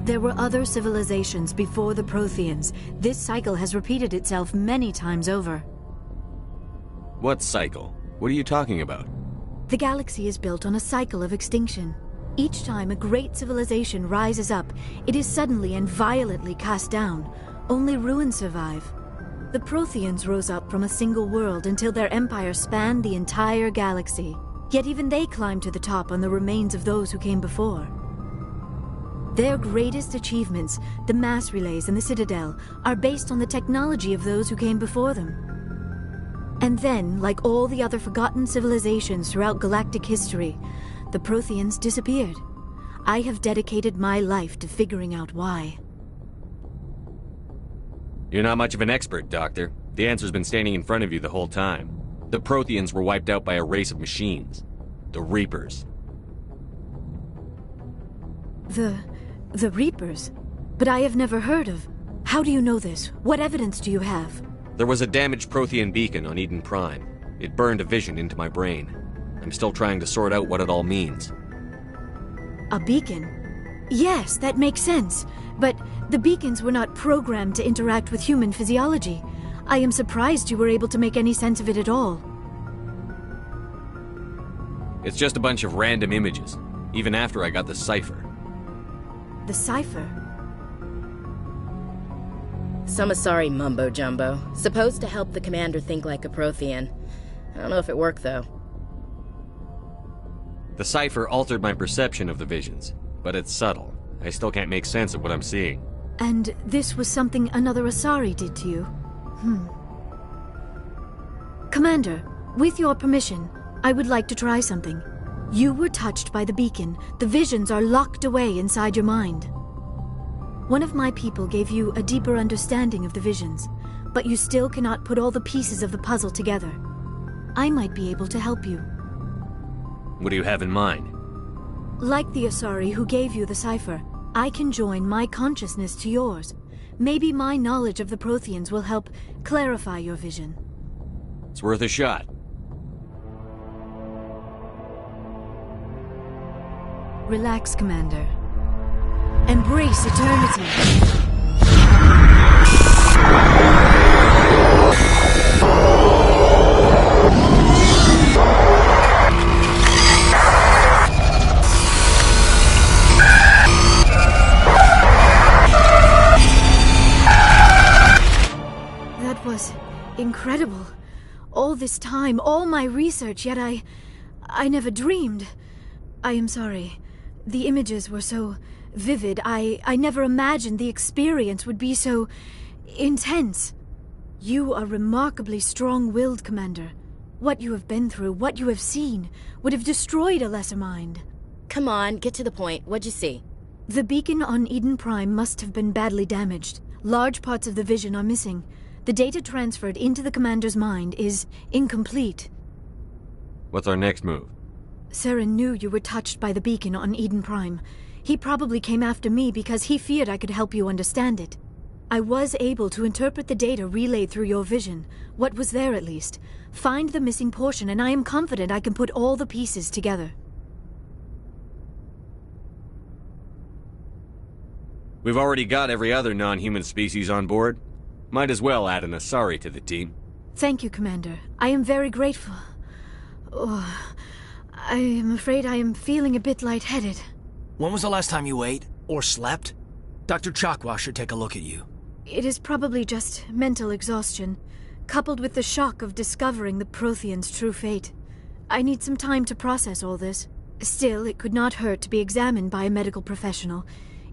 There were other civilizations before the Protheans. This cycle has repeated itself many times over. What cycle? What are you talking about? The galaxy is built on a cycle of extinction. Each time a great civilization rises up, it is suddenly and violently cast down. Only ruins survive. The Protheans rose up from a single world until their empire spanned the entire galaxy. Yet even they climbed to the top on the remains of those who came before. Their greatest achievements, the mass relays and the Citadel, are based on the technology of those who came before them. And then, like all the other forgotten civilizations throughout galactic history, the Protheans disappeared. I have dedicated my life to figuring out why. You're not much of an expert, Doctor. The answer's been standing in front of you the whole time. The Protheans were wiped out by a race of machines. The Reapers. The Reapers? But I have never heard of. How do you know this? What evidence do you have? There was a damaged Prothean beacon on Eden Prime. It burned a vision into my brain. I'm still trying to sort out what it all means. A beacon? Yes, that makes sense. But the beacons were not programmed to interact with human physiology. I am surprised you were able to make any sense of it at all. It's just a bunch of random images, even after I got the cipher. The cipher? Some Asari mumbo-jumbo, supposed to help the commander think like a Prothean. I don't know if it worked, though. The cipher altered my perception of the visions, but it's subtle. I still can't make sense of what I'm seeing. And this was something another Asari did to you? Commander, with your permission, I would like to try something. You were touched by the beacon. The visions are locked away inside your mind. One of my people gave you a deeper understanding of the visions, but you still cannot put all the pieces of the puzzle together. I might be able to help you. What do you have in mind? Like the Asari who gave you the cipher, I can join my consciousness to yours. Maybe my knowledge of the Protheans will help clarify your vision. It's worth a shot. Relax, Commander. Embrace eternity. That was incredible. All this time, all my research, yet I never dreamed. I am sorry. The images were so vivid. I never imagined the experience would be so intense. You are remarkably strong-willed, Commander. What you have been through, what you have seen, would have destroyed a lesser mind. Come on, get to the point. What'd you see? The beacon on Eden Prime must have been badly damaged. Large parts of the vision are missing. The data transferred into the Commander's mind is incomplete. What's our next move? Saren knew you were touched by the beacon on Eden Prime. He probably came after me because he feared I could help you understand it. I was able to interpret the data relayed through your vision, what was there at least, find the missing portion, and I am confident I can put all the pieces together. We've already got every other non-human species on board. Might as well add an Asari to the team. Thank you, Commander. I am very grateful. Oh, I am afraid I am feeling a bit lightheaded. When was the last time you ate? Or slept? Dr. Chakwas should take a look at you. It is probably just mental exhaustion, coupled with the shock of discovering the Prothean's true fate. I need some time to process all this. Still, it could not hurt to be examined by a medical professional.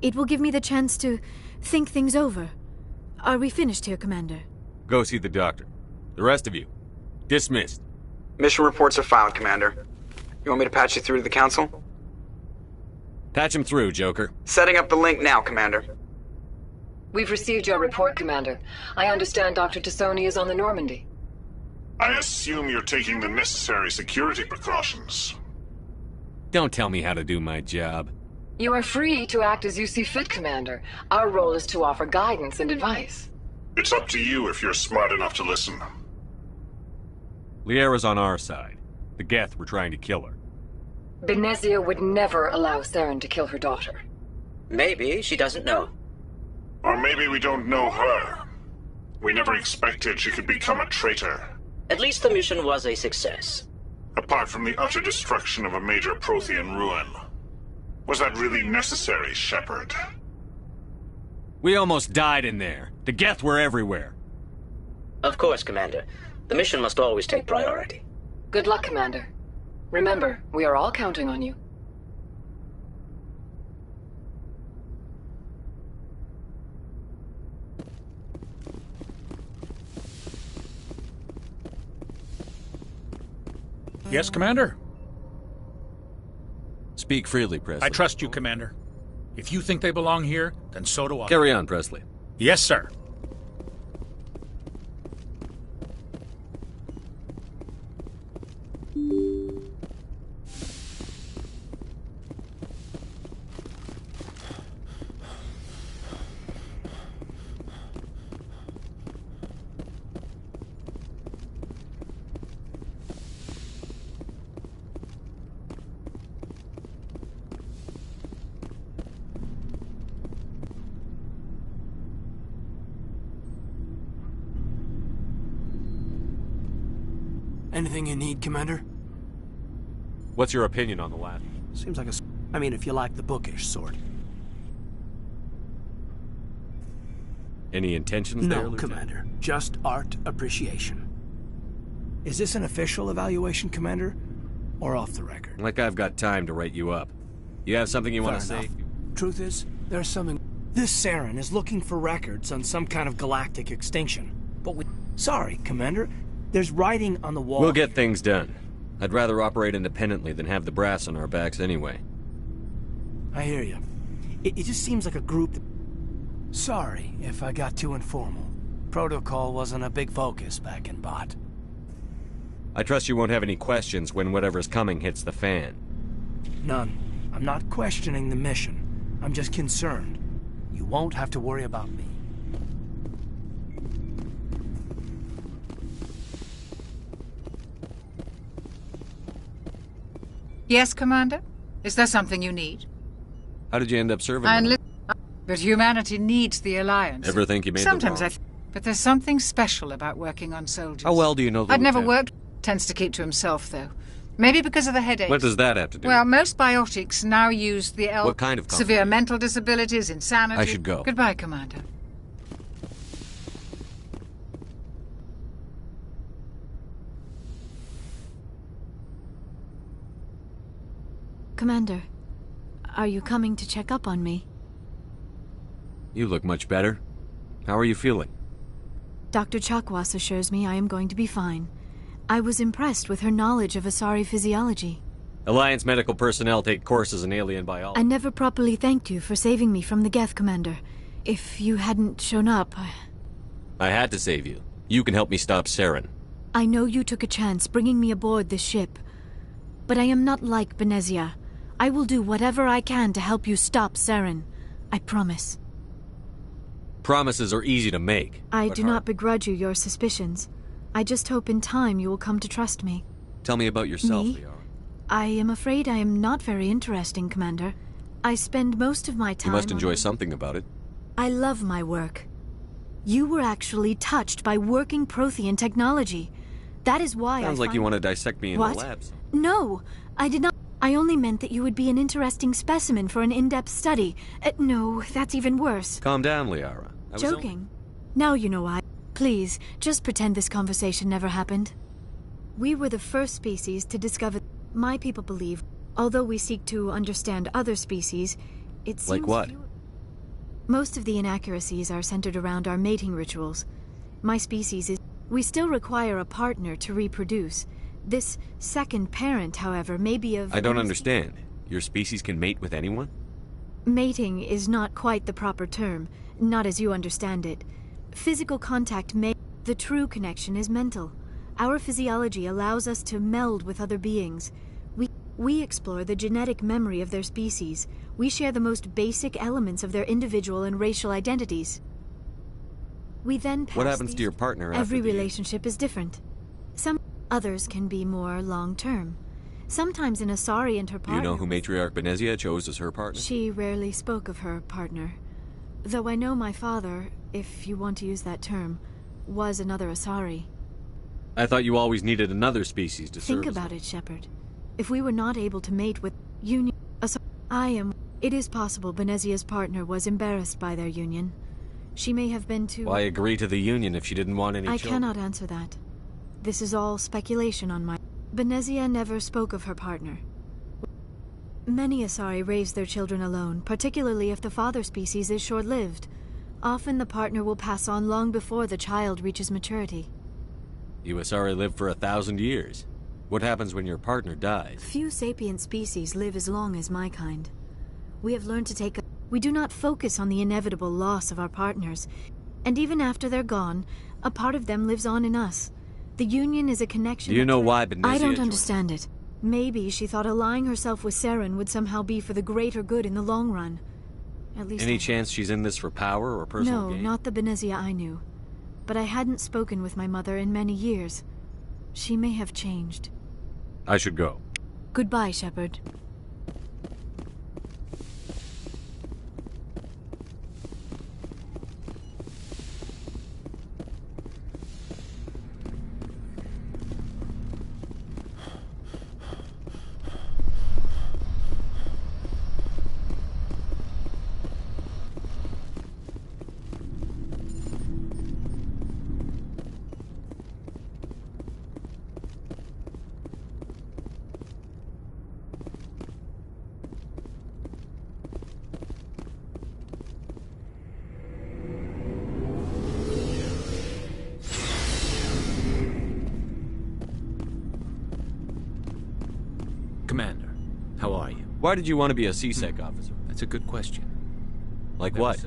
It will give me the chance to think things over. Are we finished here, Commander? Go see the doctor. The rest of you, dismissed. Mission reports are filed, Commander. You want me to patch you through to the Council? Patch him through, Joker. Setting up the link now, Commander. We've received your report, Commander. I understand Dr. Tassoni is on the Normandy. I assume you're taking the necessary security precautions. Don't tell me how to do my job. You are free to act as you see fit, Commander. Our role is to offer guidance and advice. It's up to you if you're smart enough to listen. Liara's on our side. The Geth were trying to kill her. Benezia would never allow Saren to kill her daughter. Maybe she doesn't know. Or maybe we don't know her. We never expected she could become a traitor. At least the mission was a success. Apart from the utter destruction of a major Prothean ruin. Was that really necessary, Shepard? We almost died in there. The Geth were everywhere. Of course, Commander. The mission must always take priority. Good luck, Commander. Remember, we are all counting on you. Yes, Commander? Speak freely, Presley. I trust you, Commander. If you think they belong here, then so do I. Carry on, Presley. Yes, sir. Anything you need, Commander? What's your opinion on the last? Seems like I mean, if you like the bookish sort. Any intentions there, No, Lieutenant? Commander. Just art appreciation. Is this an official evaluation, Commander? Or off the record? Like I've got time to write you up. You have something you want to Fair say? enough. Truth is, there's something... This Saren is looking for records on some kind of galactic extinction. But we... Sorry, Commander. There's writing on the wall. We'll get things done. I'd rather operate independently than have the brass on our backs anyway. I hear you. It just seems like a group that... Sorry if I got too informal. Protocol wasn't a big focus back in Bot. I trust you won't have any questions when whatever's coming hits the fan. None. I'm not questioning the mission. I'm just concerned. You won't have to worry about me. Yes, Commander? Is there something you need? How did you end up serving? But humanity needs the Alliance. Ever think you made Sometimes the wrong? but there's something special about working on soldiers. How well do you know the I'd never lieutenant? worked. Tends to keep to himself, though. Maybe because of the headache. What does that have to do? Well, most biotics now use the What kind of severe mental disabilities, insanity. I should go. Goodbye, Commander. Commander, are you coming to check up on me? You look much better. How are you feeling? Dr. Chakwas assures me I am going to be fine. I was impressed with her knowledge of Asari physiology. Alliance medical personnel take courses in alien biology. I never properly thanked you for saving me from the Geth, Commander. If you hadn't shown up, I had to save you. You can help me stop Saren. I know you took a chance bringing me aboard this ship. But I am not like Benezia. I will do whatever I can to help you stop Saren. I promise. Promises are easy to make. I but do hard. not begrudge you your suspicions. I just hope in time you will come to trust me. Tell me about yourself, Me? Liara. I am afraid I am not very interesting, Commander. I spend most of my time You must enjoy on... something about it. I love my work. You were actually touched by working Prothean technology. That is why Sounds like find... you want to dissect me in What? the labs. No, I did not. I only meant that you would be an interesting specimen for an in-depth study. No, that's even worse. Calm down, Liara. Joking. Now you know why. Please, just pretend this conversation never happened. We were the first species to discover... My people believe, although we seek to understand other species, it seems... Like what? Most of the inaccuracies are centered around our mating rituals. My species is... We still require a partner to reproduce. This second parent, however, may be of... I don't understand. Your species can mate with anyone? Mating is not quite the proper term, not as you understand it. Physical contact may... The true connection is mental. Our physiology allows us to meld with other beings. We explore the genetic memory of their species. We share the most basic elements of their individual and racial identities. We then pass... What happens to your partner after Every relationship is different. Some others can be more long-term. Sometimes an Asari and her partner... Do you know who Matriarch Benezia chose as her partner? She rarely spoke of her partner. Though I know my father, if you want to use that term, was another Asari. I thought you always needed another species to serve. Think about it, Shepard. If we were not able to mate with union... It is possible Benezia's partner was embarrassed by their union. She may have been too... Why agree to the union if she didn't want any children? I cannot answer that. This is all speculation on my... Benezia never spoke of her partner. Many Asari raise their children alone, particularly if the father species is short-lived. Often the partner will pass on long before the child reaches maturity. You Asari live for 1,000 years. What happens when your partner dies? Few sapient species live as long as my kind. We have learned to take... We do not focus on the inevitable loss of our partners. And even after they're gone, a part of them lives on in us. The union is a connection... Do you know why Benezia... I don't understand it. Maybe she thought allying herself with Saren would somehow be for the greater good in the long run. At least... Any chance she's in this for power or personal gain? No, not the Benezia I knew. But I hadn't spoken with my mother in many years. She may have changed. I should go. Goodbye, Shepard. Commander, how are you? Why did you want to be a C-Sec officer? That's a good question. Like what?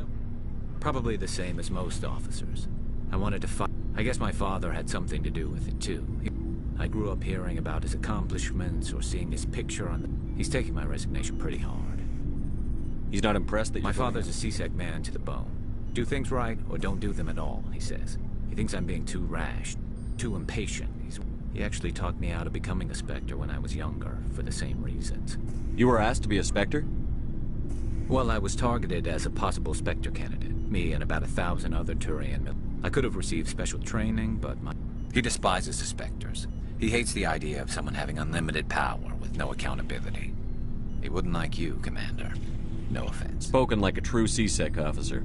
Probably the same as most officers. I wanted to fight. I guess my father had something to do with it, too. I grew up hearing about his accomplishments or seeing his picture on the... He's taking my resignation pretty hard. He's not impressed that you... My father's a C-Sec man to the bone. Do things right or don't do them at all, he says. He thinks I'm being too rash, too impatient. He actually talked me out of becoming a Spectre when I was younger, for the same reasons. You were asked to be a Spectre? Well, I was targeted as a possible Spectre candidate. Me and about 1,000 other Turian. I could have received special training, but he despises the Spectres. He hates the idea of someone having unlimited power with no accountability. He wouldn't like you, Commander. No offense. Spoken like a true C-Sec officer.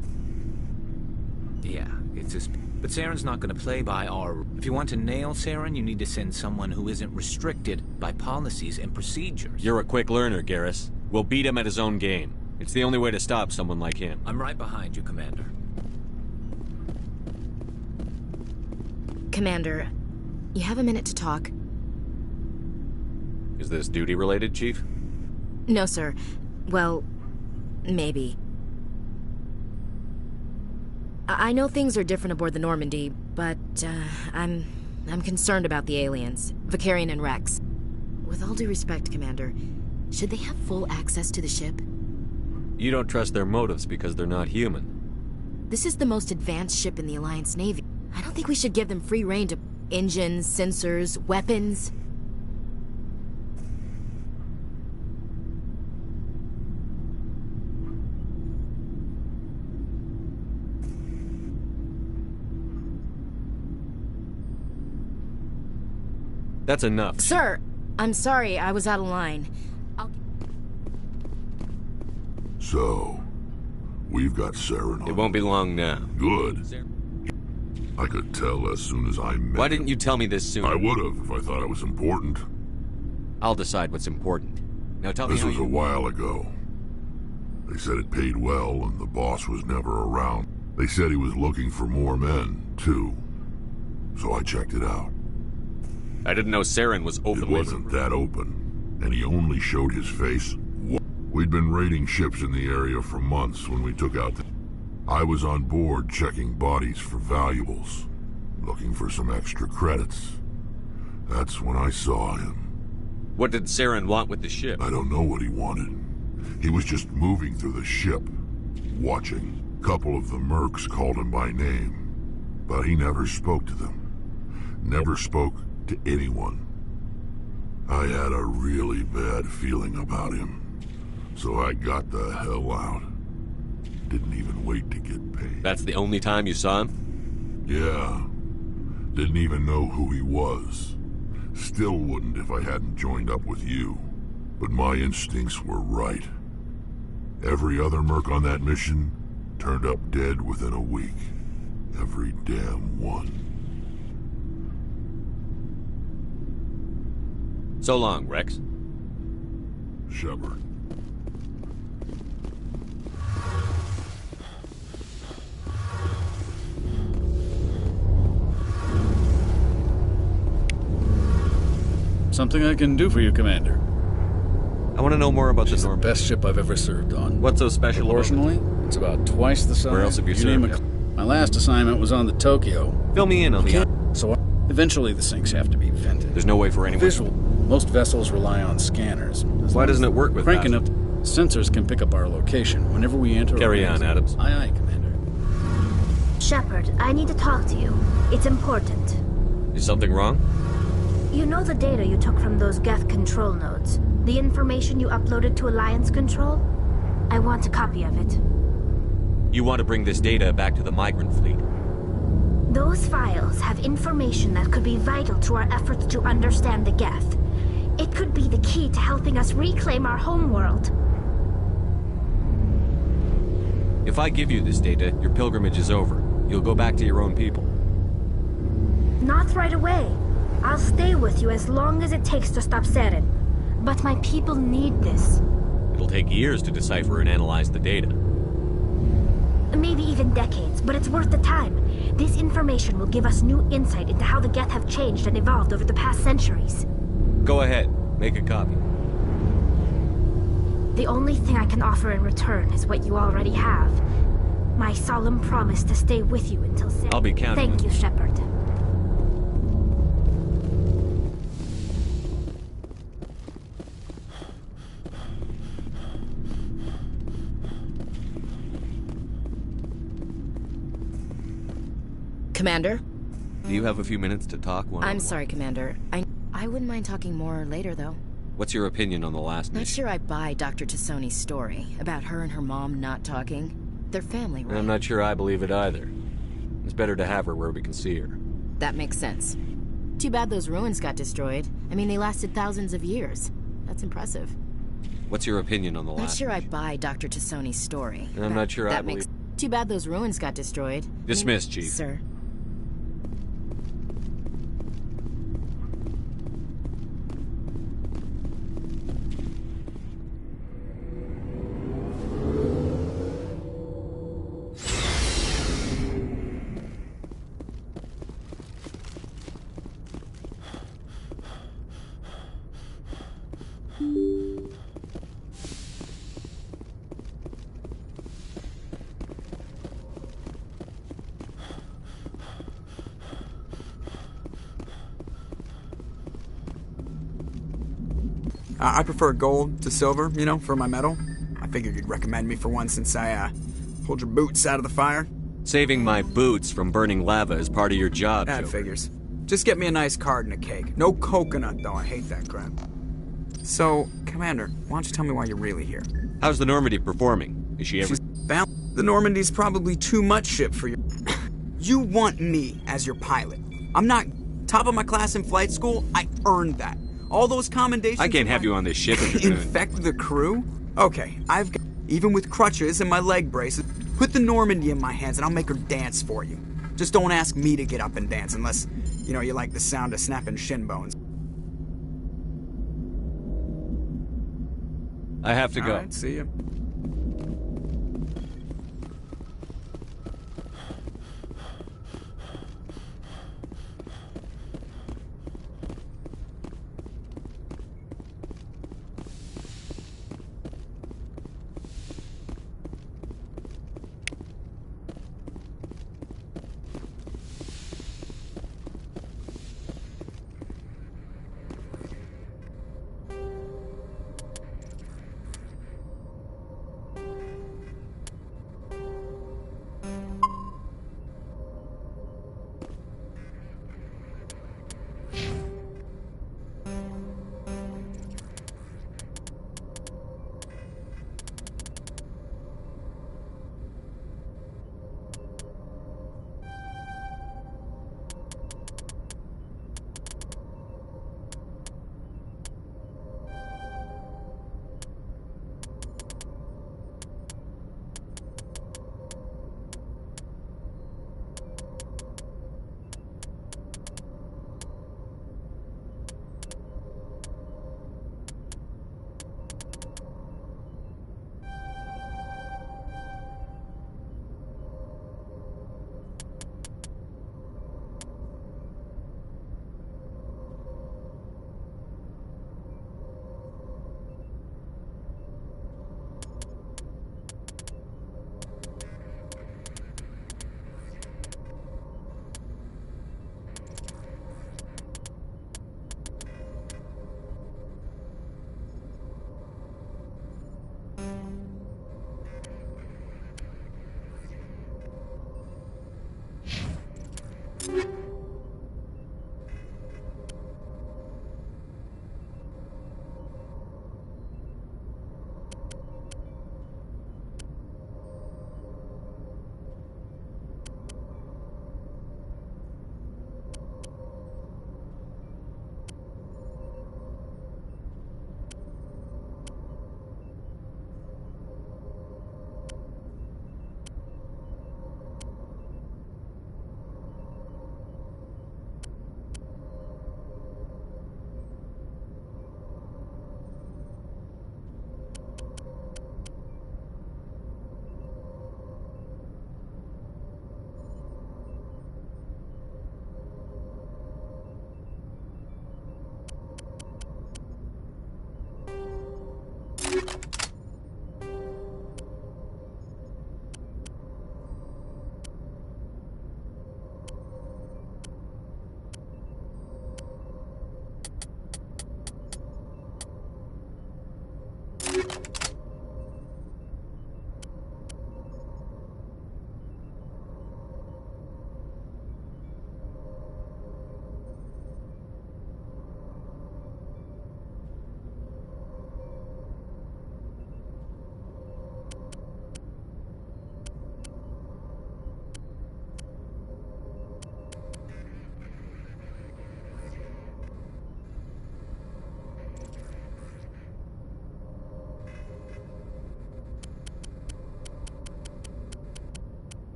Yeah, it's just... But Saren's not going to play by our... If you want to nail Saren, you need to send someone who isn't restricted by policies and procedures. You're a quick learner, Garrus. We'll beat him at his own game. It's the only way to stop someone like him. I'm right behind you, Commander. Commander, you have a minute to talk. Is this duty-related, Chief? No, sir. Well, maybe. I know things are different aboard the Normandy, but I'm concerned about the aliens, Vakarian and Rex. With all due respect, Commander, should they have full access to the ship? You don't trust their motives because they're not human. This is the most advanced ship in the Alliance Navy. I don't think we should give them free rein to engines, sensors, weapons. That's enough. Sir, I'm sorry I was out of line. So, we've got Saren on. It won't be long now. Good. I could tell as soon as I met Why didn't you tell me this sooner? I would've if I thought it was important. I'll decide what's important. Now tell me This how was a while ago. They said it paid well and the boss was never around. They said he was looking for more men, too. So I checked it out. I didn't know Saren was openly... It wasn't that open, and he only showed his face. We'd been raiding ships in the area for months when we took out the... I was on board checking bodies for valuables, looking for some extra credits. That's when I saw him. What did Saren want with the ship? I don't know what he wanted. He was just moving through the ship, watching. A couple of the mercs called him by name, but he never spoke to them. Never spoke to anyone. I had a really bad feeling about him, so I got the hell out. Didn't even wait to get paid. That's the only time you saw him? Yeah. Didn't even know who he was. Still wouldn't if I hadn't joined up with you. But my instincts were right. Every other merc on that mission turned up dead within a week. Every damn one. So long, Rex. Shepard. Something I can do for you, Commander. I want to know more about She's the best ship I've ever served on. What's so special Proportionally, about it? It's about twice the size. Where else have you served? My last assignment was on the Tokyo. Fill me in on the... So eventually the sinks have to be vented. There's no way for anyone... Visual. Most vessels rely on scanners. Why doesn't it work with cranking that? up, sensors can pick up our location whenever we enter. Carry on, Adams. Aye, aye, Commander. Shepard, I need to talk to you. It's important. Is something wrong? You know the data you took from those Geth control nodes? The information you uploaded to Alliance Control? I want a copy of it. You want to bring this data back to the migrant fleet? Those files have information that could be vital to our efforts to understand the Geth. It could be the key to helping us reclaim our homeworld. If I give you this data, your pilgrimage is over. You'll go back to your own people. Not right away. I'll stay with you as long as it takes to stop Saren. But my people need this. It'll take years to decipher and analyze the data. Maybe even decades, but it's worth the time. This information will give us new insight into how the Geth have changed and evolved over the past centuries. Go ahead. Make a copy. The only thing I can offer in return is what you already have. My solemn promise to stay with you until Saren. I'll be counting. Thank you, Shepard. Commander? Do you have a few minutes to talk? I'm sorry, Commander. I wouldn't mind talking more later, though. What's your opinion on the last mission? Not sure I buy Dr. Tassoni's story about her and her mom not talking. They're family, right? I'm not sure I believe it either. It's better to have her where we can see her. That makes sense. Too bad those ruins got destroyed. I mean, they lasted thousands of years. That's impressive. What's your opinion on the last Not sure mission? I buy Dr. Tassoni's story. I'm not sure I makes... believe... Too bad those ruins got destroyed. Dismissed, Chief. Sir. I prefer gold to silver, you know, for my medal. I figured you'd recommend me for one since I, pulled your boots out of the fire. Saving my boots from burning lava is part of your job, That Joker. figures. Just get me a nice card and a cake. No coconut, though. I hate that crap. So, Commander, why don't you tell me why you're really here? How's the Normandy performing? Is she ever... The Normandy's probably too much ship for you. You want me as your pilot. I'm not top of my class in flight school. I earned that. All those commendations... I can't have you on this ship if you're gonna... Infect the crew? Okay, I've got... Even with crutches and my leg braces, put the Normandy in my hands and I'll make her dance for you. Just don't ask me to get up and dance unless, you know, you like the sound of snapping shin bones. I have to go. All right, see ya.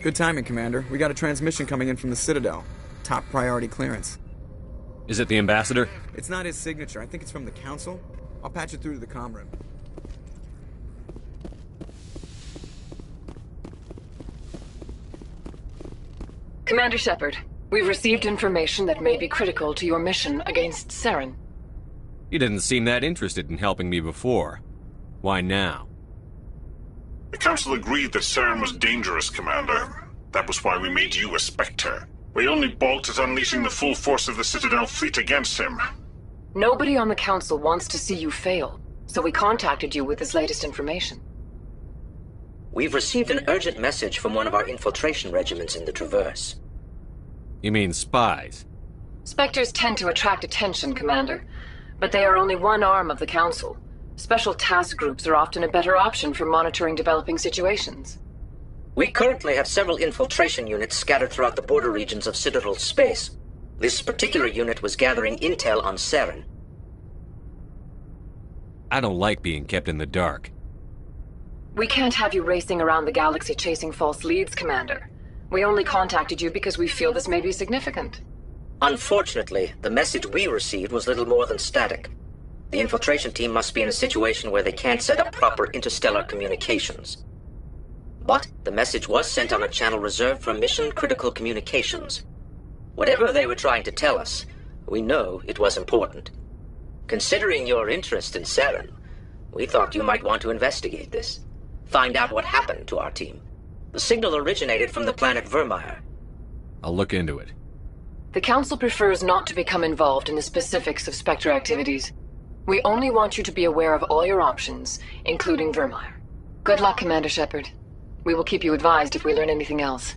Good timing, Commander. We got a transmission coming in from the Citadel. Top priority clearance. Is it the ambassador? It's not his signature. I think it's from the Council. I'll patch it through to the comm room. Commander Shepard, we've received information that may be critical to your mission against Saren. You didn't seem that interested in helping me before. Why now? The Council agreed that Saren was dangerous, Commander. That was why we made you a Spectre. We only balked at unleashing the full force of the Citadel fleet against him. Nobody on the Council wants to see you fail, so we contacted you with this latest information. We've received an urgent message from one of our infiltration regiments in the Traverse. You mean spies? Spectres tend to attract attention, Commander, but they are only one arm of the Council. Special task groups are often a better option for monitoring developing situations. We currently have several infiltration units scattered throughout the border regions of Citadel space. This particular unit was gathering intel on Saren. I don't like being kept in the dark. We can't have you racing around the galaxy chasing false leads, Commander. We only contacted you because we feel this may be significant. Unfortunately, the message we received was little more than static. The infiltration team must be in a situation where they can't set up proper interstellar communications. But the message was sent on a channel reserved for mission-critical communications. Whatever they were trying to tell us, we know it was important. Considering your interest in Saren, we thought you might want to investigate this. Find out what happened to our team. The signal originated from the planet Vermeer. I'll look into it. The Council prefers not to become involved in the specifics of Spectre activities. We only want you to be aware of all your options, including Vermeer. Good luck, Commander Shepard. We will keep you advised if we learn anything else.